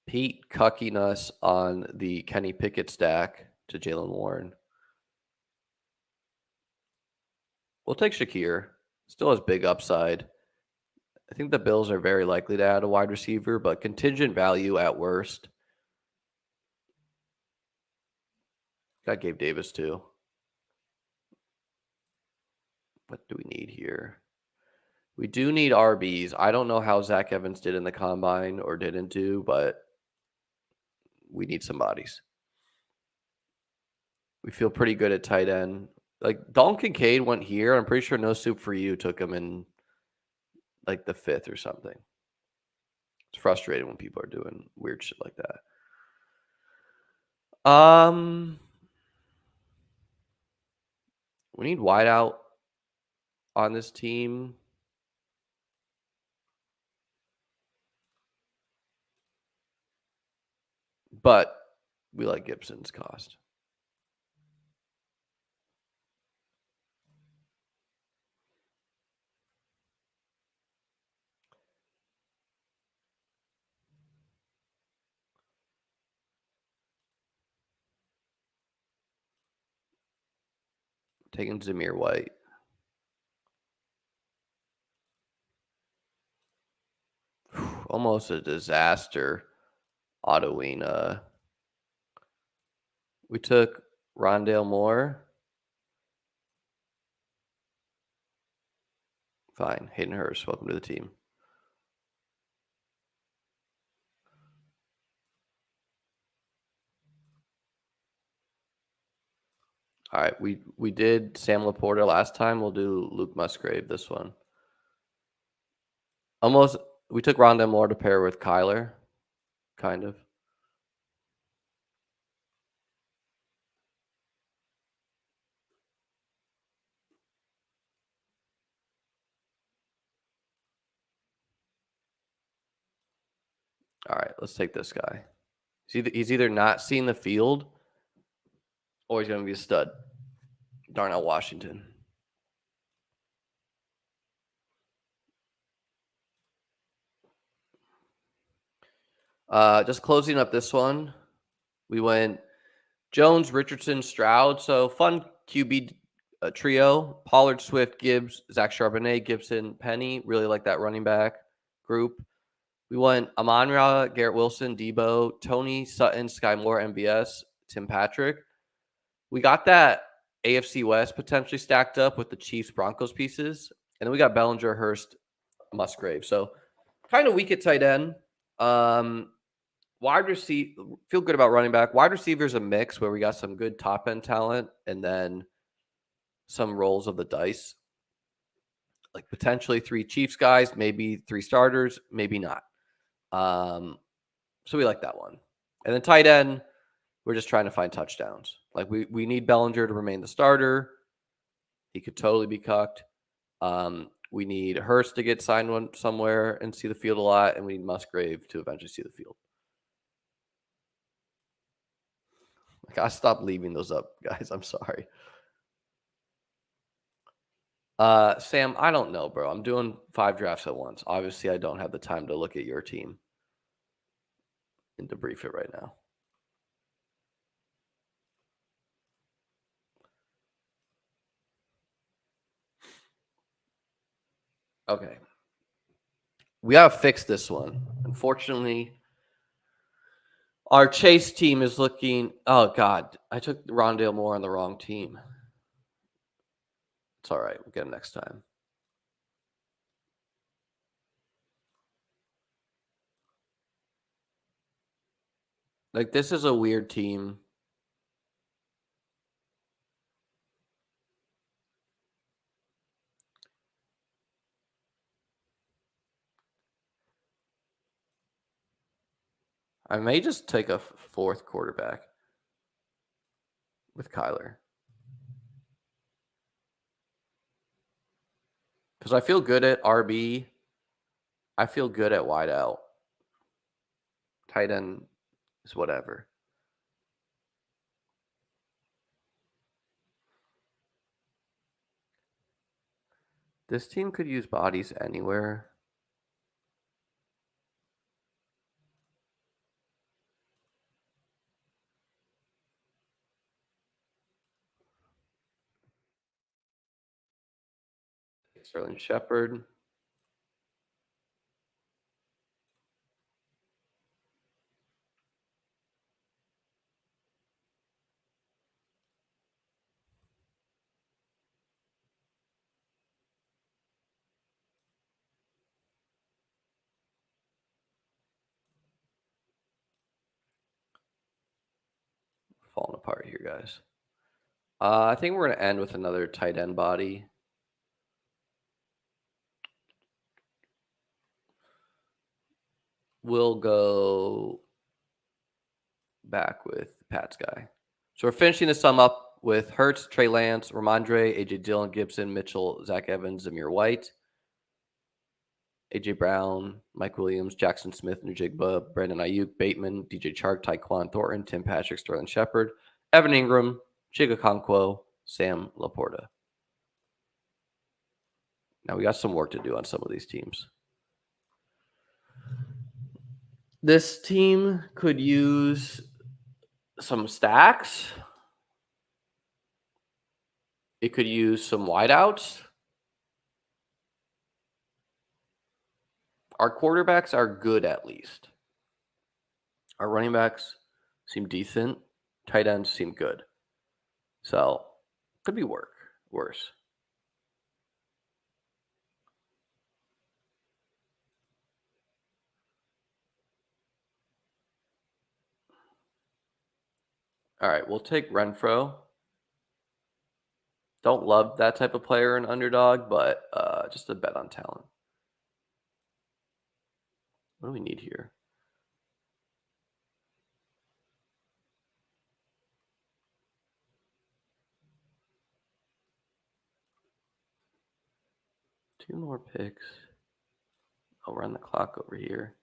Pete cucking us on the Kenny Pickett stack to Jalen Warren. We'll take Shakir. Still has big upside. I think the Bills are very likely to add a wide receiver, but contingent value at worst. Got Gabe Davis too. What do we need here? We do need RBs. I don't know how Zach Evans did in the combine or didn't do, but we need some bodies. We feel pretty good at tight end. Like Dalton Kincaid went here. I'm pretty sure No Soup for You took him in like the 5th or something. It's frustrating when people are doing weird shit like that. We need wideout on this team. But we like Gibson's cost. Taking Zamir White. Almost a disaster. Autoing. We took Rondale Moore. Fine. Hayden Hurst, welcome to the team. All right, we did Sam Laporta last time. We'll do Luke Musgrave this one. Almost, we took Rondale Moore to pair with Kyler, kind of. All right, let's take this guy. He's either not seeing the field or he's going to be a stud. Darnell Washington. Just closing up this one, we went Jones, Richardson, Stroud. So fun QB trio. Pollard, Swift, Gibbs, Zach Charbonnet, Gibson, Penny. Really like that running back group. We went Amon-Ra, Garrett Wilson, Debo, Tony, Sutton, Sky Moore, MVS, Tim Patrick. We got that AFC West potentially stacked up with the Chiefs Broncos pieces. And then we got Bellinger, Hurst, Musgrave. So kind of weak at tight end. Wide receiver, feel good about running back. Wide receivers a mix where we got some good top end talent and then some rolls of the dice. Like potentially 3 Chiefs guys, maybe 3 starters, maybe not. So we like that one. And then tight end, we're just trying to find touchdowns. Like we need Bellinger to remain the starter. He could totally be cucked. We need Hurst to get signed somewhere and see the field a lot, and we need Musgrave to eventually see the field. Like I stopped leaving those up, guys. I'm sorry. Sam, I don't know, bro. I'm doing 5 drafts at once. Obviously, I don't have the time to look at your team and debrief it right now. Okay. We gotta fix this one. Unfortunately, our chase team is looking. Oh God, I took Rondale Moore on the wrong team. It's all right. We'll get him next time. Like this is a weird team. I may just take a 4th quarterback with Kyler. Because I feel good at RB. I feel good at wide out. Tight end is whatever. This team could use bodies anywhere. Sterling Shepard. Falling apart here, guys. I think we're going to end with another tight end body. We'll go back with Pat's guy. So we're finishing the sum up with Hurts, Trey Lance, Ramondre, AJ Dillon, Gibson, Mitchell, Zach Evans, Zamir White, AJ Brown, Mike Williams, Jackson Smith, Njigba, Brandon Ayuk, Bateman, DJ Chark, Tyquan Thornton, Tim Patrick, Sterling Shepard, Evan Ingram, Chiga Conquo, Sam Laporta. Now we got some work to do on some of these teams. This team could use some stacks. It could use some wideouts. Our quarterbacks are good at least. Our running backs seem decent. Tight ends seem good. So could be worse. All right, we'll take Renfro. Don't love that type of player in Underdog, but just a bet on talent. What do we need here? Two more picks. I'll run the clock over here.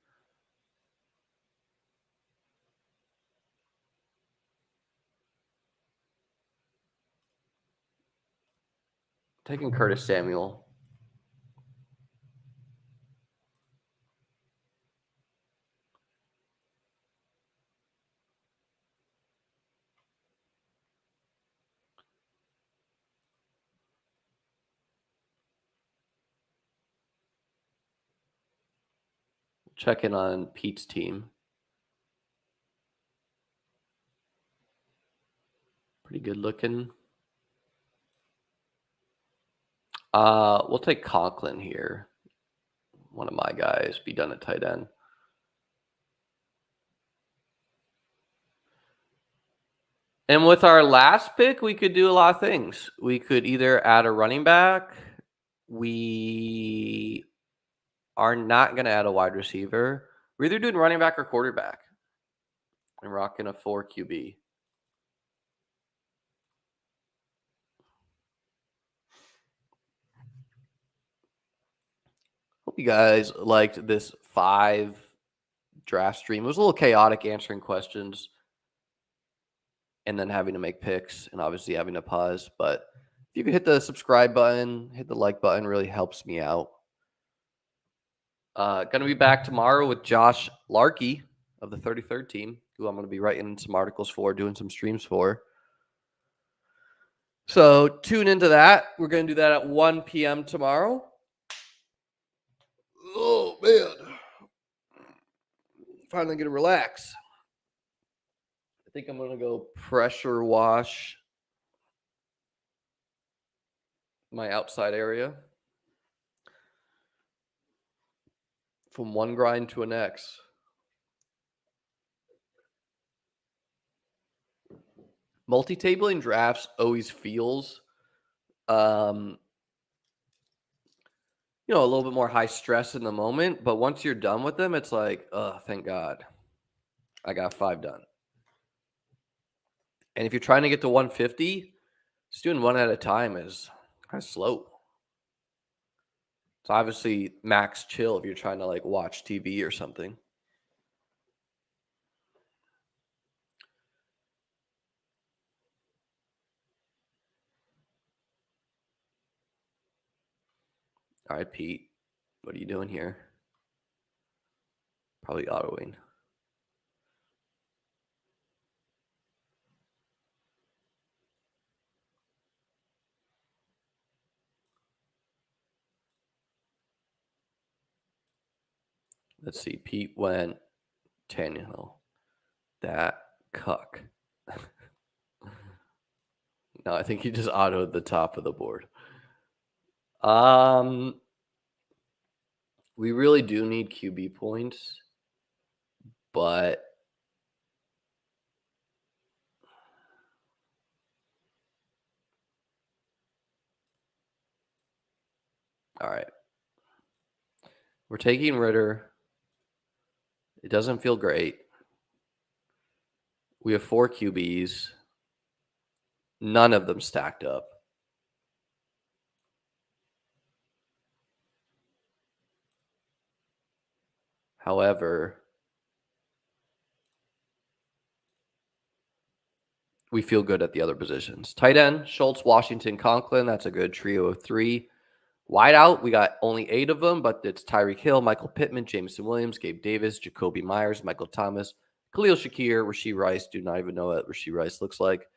Taking Curtis Samuel. Check in on Pete's team. Pretty good looking. We'll take Conklin here. One of my guys. Be done at tight end. And with our last pick, we could do a lot of things. We could either add a running back. We are not going to add a wide receiver. We're either doing running back or quarterback. And rocking a 4 QB. Hope you guys liked this 5 draft stream. It was a little chaotic answering questions and then having to make picks and obviously having to pause. But if you could hit the subscribe button, hit the like button, really helps me out. Going to be back tomorrow with Josh Larkey of the 33rd team, who I'm going to be writing some articles for, doing some streams for. So tune into that. We're going to do that at 1 p.m. tomorrow. Oh, man. Finally going to relax. I think I'm going to go pressure wash my outside area from one grind to a next. Multi-tabling drafts always feels, a little bit more high stress in the moment. But once you're done with them, it's like, oh, thank God. I got 5 done. And if you're trying to get to 150, just doing one at a time is kind of slow. It's obviously max chill if you're trying to watch TV or something. All right, Pete, what are you doing here? Probably autoing. Let's see. Pete went Tannehill. That cuck. No, I think he just autoed the top of the board. We really do need QB points, but all right. We're taking Ritter. It doesn't feel great. We have 4 QBs. None of them stacked up. However, we feel good at the other positions. Tight end, Schultz, Washington, Conklin. That's a good trio of 3. Wide out, we got only 8 of them, but it's Tyreek Hill, Michael Pittman, Jameson Williams, Gabe Davis, Jacoby Myers, Michael Thomas, Khalil Shakir, Rashee Rice. Do not even know what Rashee Rice looks like.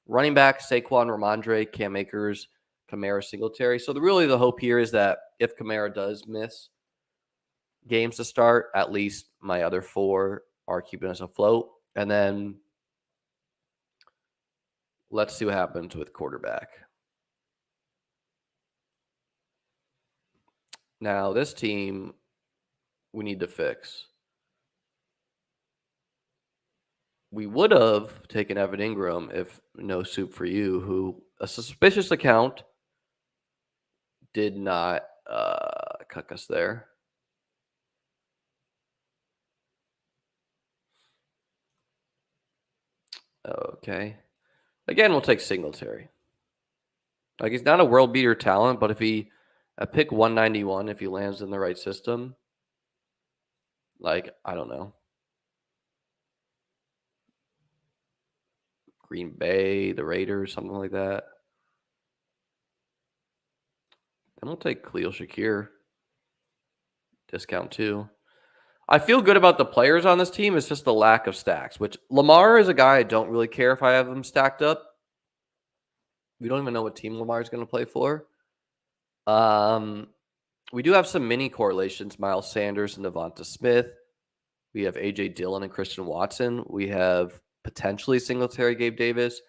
Running back, Saquon, Ramondre, Cam Akers, Kamara, Singletary. So the hope here is that if Kamara does miss games to start, at least my other 4 are keeping us afloat. And then let's see what happens with quarterback. Now, this team we need to fix. We would have taken Evan Ingram if no soup for you, who a suspicious account did not cuck us there. Okay. Again, we'll take Singletary. Like, he's not a world beater talent, but if he at pick 191, if he lands in the right system, like, I don't know. Green Bay, the Raiders, something like that. Then we'll take Khalil Shakir. Discount too. I feel good about the players on this team. It's just the lack of stacks, which Lamar is a guy I don't really care if I have him stacked up. We don't even know what team Lamar is going to play for. We do have some mini correlations. Miles Sanders and Devonta Smith. We have A.J. Dillon and Christian Watson. We have potentially Singletary, Gabe Davis.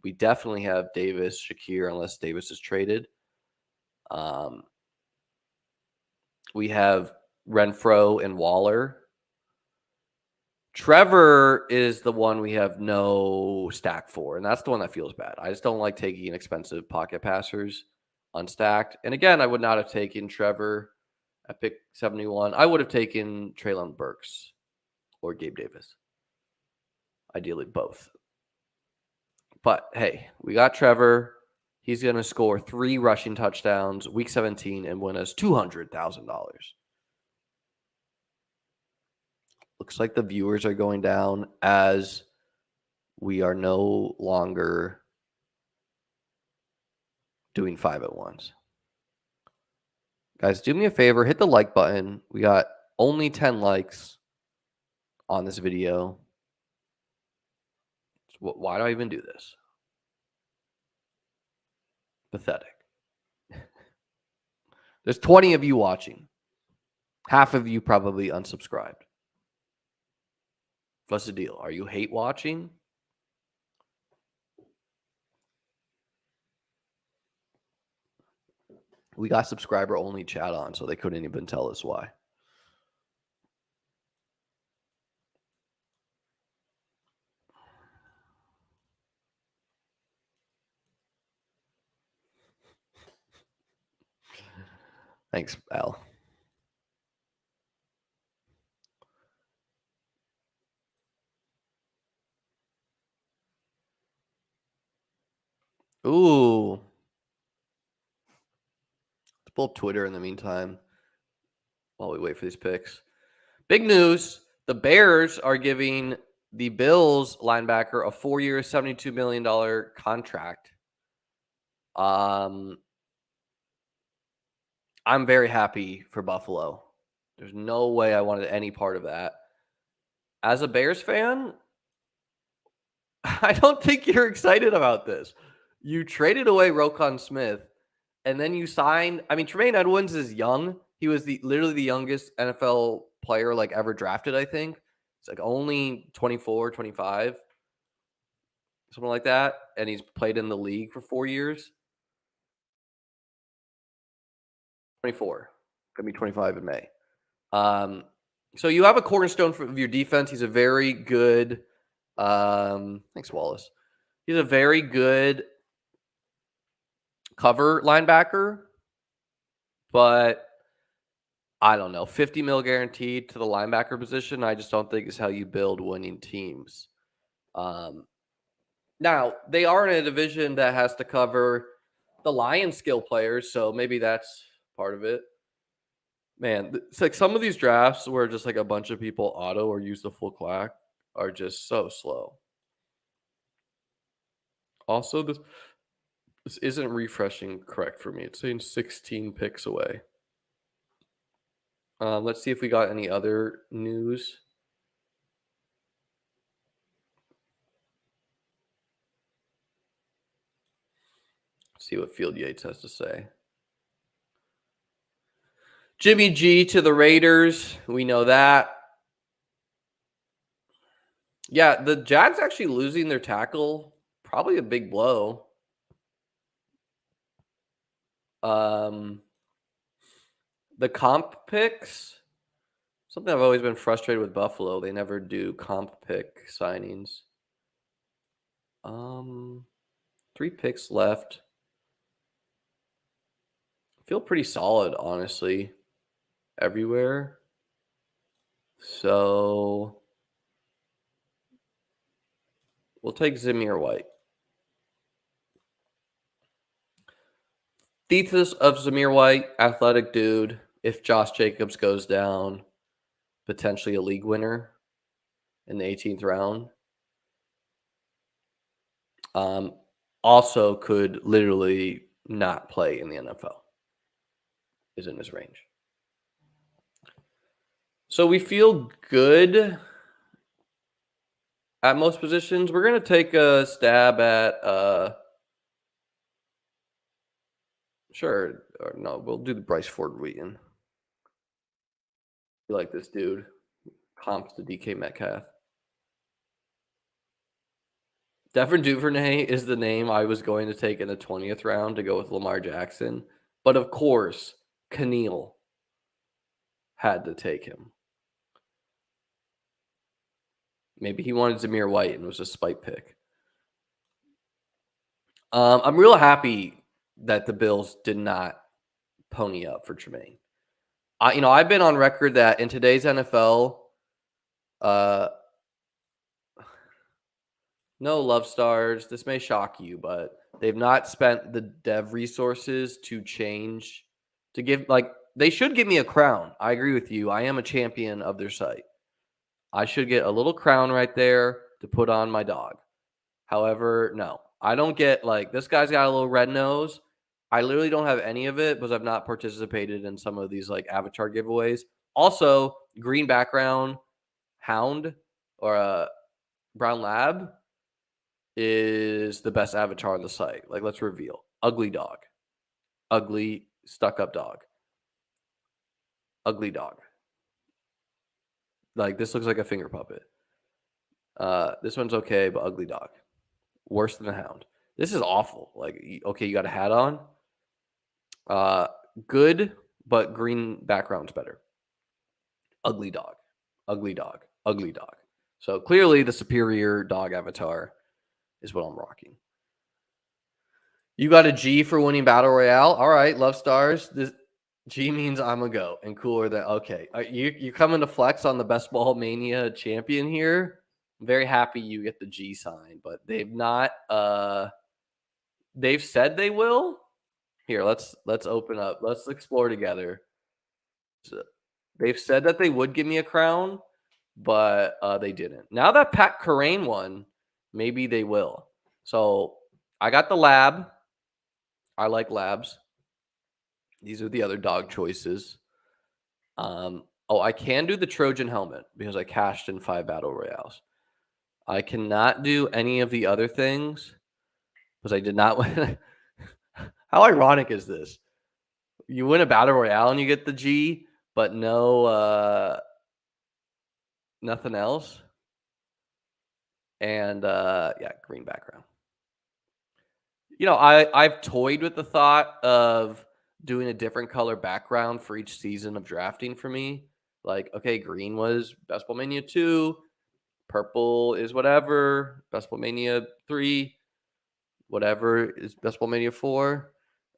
We definitely have Davis, Shakir, unless Davis is traded. We have Renfro and Waller. Trevor is the one we have no stack for, and that's the one that feels bad. I just don't like taking expensive pocket passers unstacked. And again, I would not have taken Trevor at pick 71. I would have taken Treylon Burks or Gabe Davis. Ideally, both. But hey, we got Trevor. He's going to score 3 rushing touchdowns week 17 and win us $200,000. Looks like the viewers are going down as we are no longer doing 5-at-1s. Guys, do me a favor, hit the like button. We got only 10 likes on this video. Why do I even do this? Pathetic. There's 20 of you watching. Half of you probably unsubscribed. What's the deal? Are you hate watching? We got subscriber only chat on, so they couldn't even tell us why. Thanks, Al. Ooh. Let's pull up Twitter in the meantime while we wait for these picks. Big news. The Bears are giving the Bills linebacker a 4-year, $72 million contract. I'm very happy for Buffalo. There's no way I wanted any part of that. As a Bears fan, I don't think you're excited about this. You traded away Roquan Smith, and then you signed. I mean, Tremaine Edmunds is young. He was literally the youngest NFL player ever drafted, I think. It's only 24, 25, something like that. And he's played in the league for 4 years. 24. Going to be 25 in May. So you have a cornerstone of your defense. He's a very good. Thanks, Wallace. He's a very good cover linebacker, but I don't know. 50 mil guaranteed to the linebacker position. I just don't think is how you build winning teams. Now they are in a division that has to cover the Lions skill players, so maybe that's part of it. Man, it's some of these drafts where just a bunch of people auto or use the full clack are just so slow. Also, this isn't refreshing correct for me. It's saying 16 picks away. Let's see if we got any other news. See what Field Yates has to say. Jimmy G to the Raiders. We know that. Yeah, the Jags actually losing their tackle, probably a big blow. The comp picks, something I've always been frustrated with Buffalo. They never do comp pick signings. 3 picks left. Feel pretty solid, honestly, everywhere. So we'll take Zamir White. Thesis of Zamir White, athletic dude. If Josh Jacobs goes down, potentially a league winner in the 18th round. Also could literally not play in the NFL. Is in his range. So we feel good at most positions. We're going to take a stab at sure. Or no, we'll do the Bryce Ford Wheaton. You like this dude. Comps to DK Metcalf. Devin Duvernay is the name I was going to take in the 20th round to go with Lamar Jackson. But of course, Keneal had to take him. Maybe he wanted Zamir White and it was a spite pick. I'm real happy that the Bills did not pony up for Tremaine. I've been on record that in today's NFL, no love stars. This may shock you, but they've not spent the dev resources to change, to give, they should give me a crown. I agree with you. I am a champion of their site. I should get a little crown right there to put on my dog. However, no, I don't get this guy's got a little red nose. I literally don't have any of it because I've not participated in some of these avatar giveaways. Also, green background hound or a brown lab is the best avatar on the site. Let's reveal. Ugly dog. Ugly stuck-up dog. Ugly dog. This looks like a finger puppet. This one's okay, but ugly dog. Worse than a hound. This is awful. Okay, you got a hat on. Good, but green background's better. Ugly dog. Ugly dog. Ugly dog. So clearly the superior dog avatar is what I'm rocking. You got a G for winning Battle Royale? All right, love stars. This G means I'm a go and cooler than okay. You coming to flex on the Best Ball Mania champion here? I'm very happy you get the G sign, but they've not. They've said they will. Here, let's open up. Let's explore together. So they've said that they would give me a crown, but they didn't. Now that Pat Kerrane won, maybe they will. So I got the lab. I like labs. These are the other dog choices. I can do the Trojan helmet because I cashed in 5 battle royales. I cannot do any of the other things because I did not win. How ironic is this? You win a battle royale and you get the G, but no nothing else. And green background. I've toyed with the thought of doing a different color background for each season of drafting for me. Okay, green was Best Ball Mania 2, purple is whatever, Best Ball Mania 3, whatever is Best Ball Mania 4.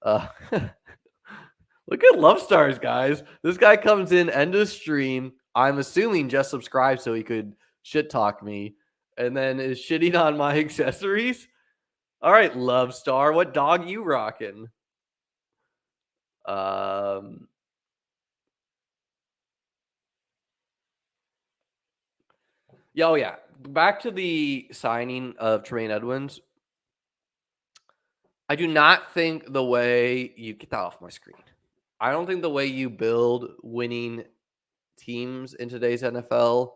Look at Love Stars, guys. This guy comes in end of stream. I'm assuming just subscribed so he could shit talk me and then is shitting on my accessories. All right, Love Star, what dog you rocking? Yeah. Back to the signing of Tremaine Edmunds. I do not think the way you get that off my screen. I don't think the way you build winning teams in today's NFL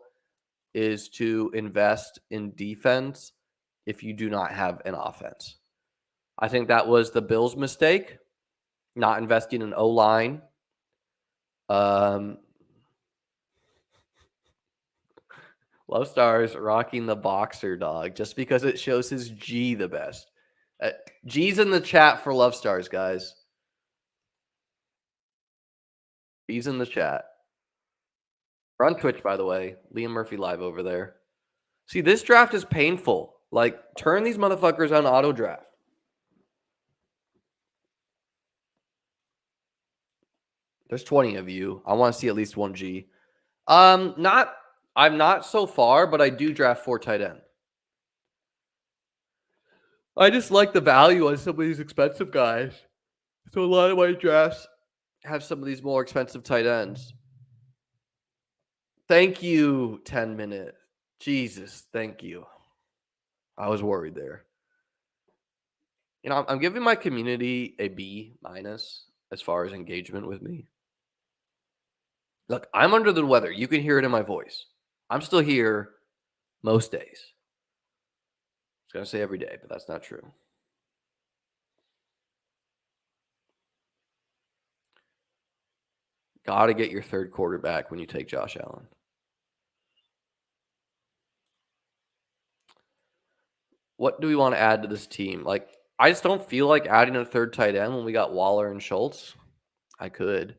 is to invest in defense if you do not have an offense. I think that was the Bills' mistake, not investing in O-line. Um, Love Stars rocking the boxer dog just because it shows his G the best. G's in the chat for Love Stars, guys. G's in the chat. We're on Twitch, by the way. Liam Murphy live over there. See, this draft is painful. Like, turn these motherfuckers on auto draft. There's 20 of you. I want to see at least one G. I'm not so far, but I do draft 4 tight end. I just like the value on some of these expensive guys. So a lot of my drafts have some of these more expensive tight ends. Thank you, 10 minute. Jesus, thank you. I was worried there. You know, I'm giving my community a B- as far as engagement with me. Look, I'm under the weather. You can hear it in my voice. I'm still here most days. I was going to say every day, but that's not true. Got to get your third quarterback when you take Josh Allen. What do we want to add to this team? Like, I just don't feel like adding a third tight end when we got Waller and Schultz. I could.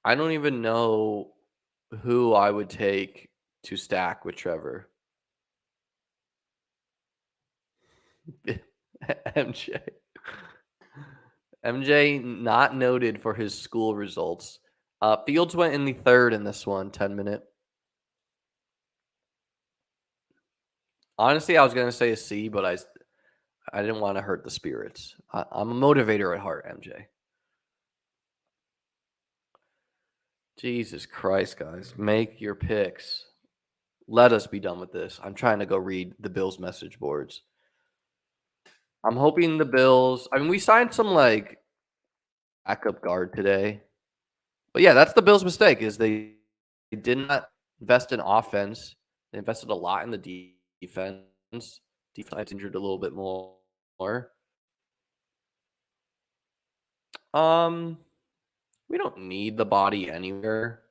I don't even know who I would take to stack with Trevor. MJ. MJ not noted for his school results. Fields went in the third in this one, 10 minute. Honestly, I was going to say a C, but I didn't want to hurt the spirits. I'm a motivator at heart, MJ. Jesus Christ, guys. Make your picks. Let us be done with this. I'm trying to go read the Bills message boards. I'm hoping the Bills. I mean, we signed some like backup guard today. But yeah, that's the Bills' mistake is they did not invest in offense. They invested a lot in the defense. Defense injured a little bit more. We don't need the body anywhere.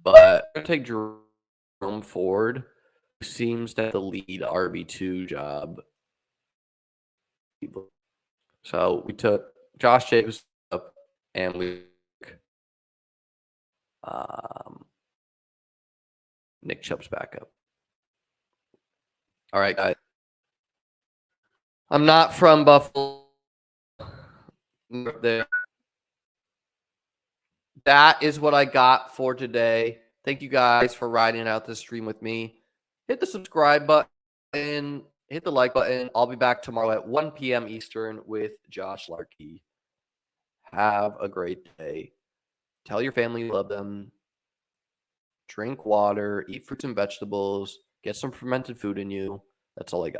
But I'm gonna take Jerome Ford, who seems to have the lead RB2 job. So we took Josh Jacobs up and we Nick Chubb's back up. All right, guys. I'm not from Buffalo. There. That is what I got for today. Thank you guys for riding out this stream with me. Hit the subscribe button, hit the like button. I'll be back tomorrow at 1 p.m. Eastern with Josh Larkey. Have a great day. Tell your family you love them. Drink water, eat fruits and vegetables, get some fermented food in you. That's all I got.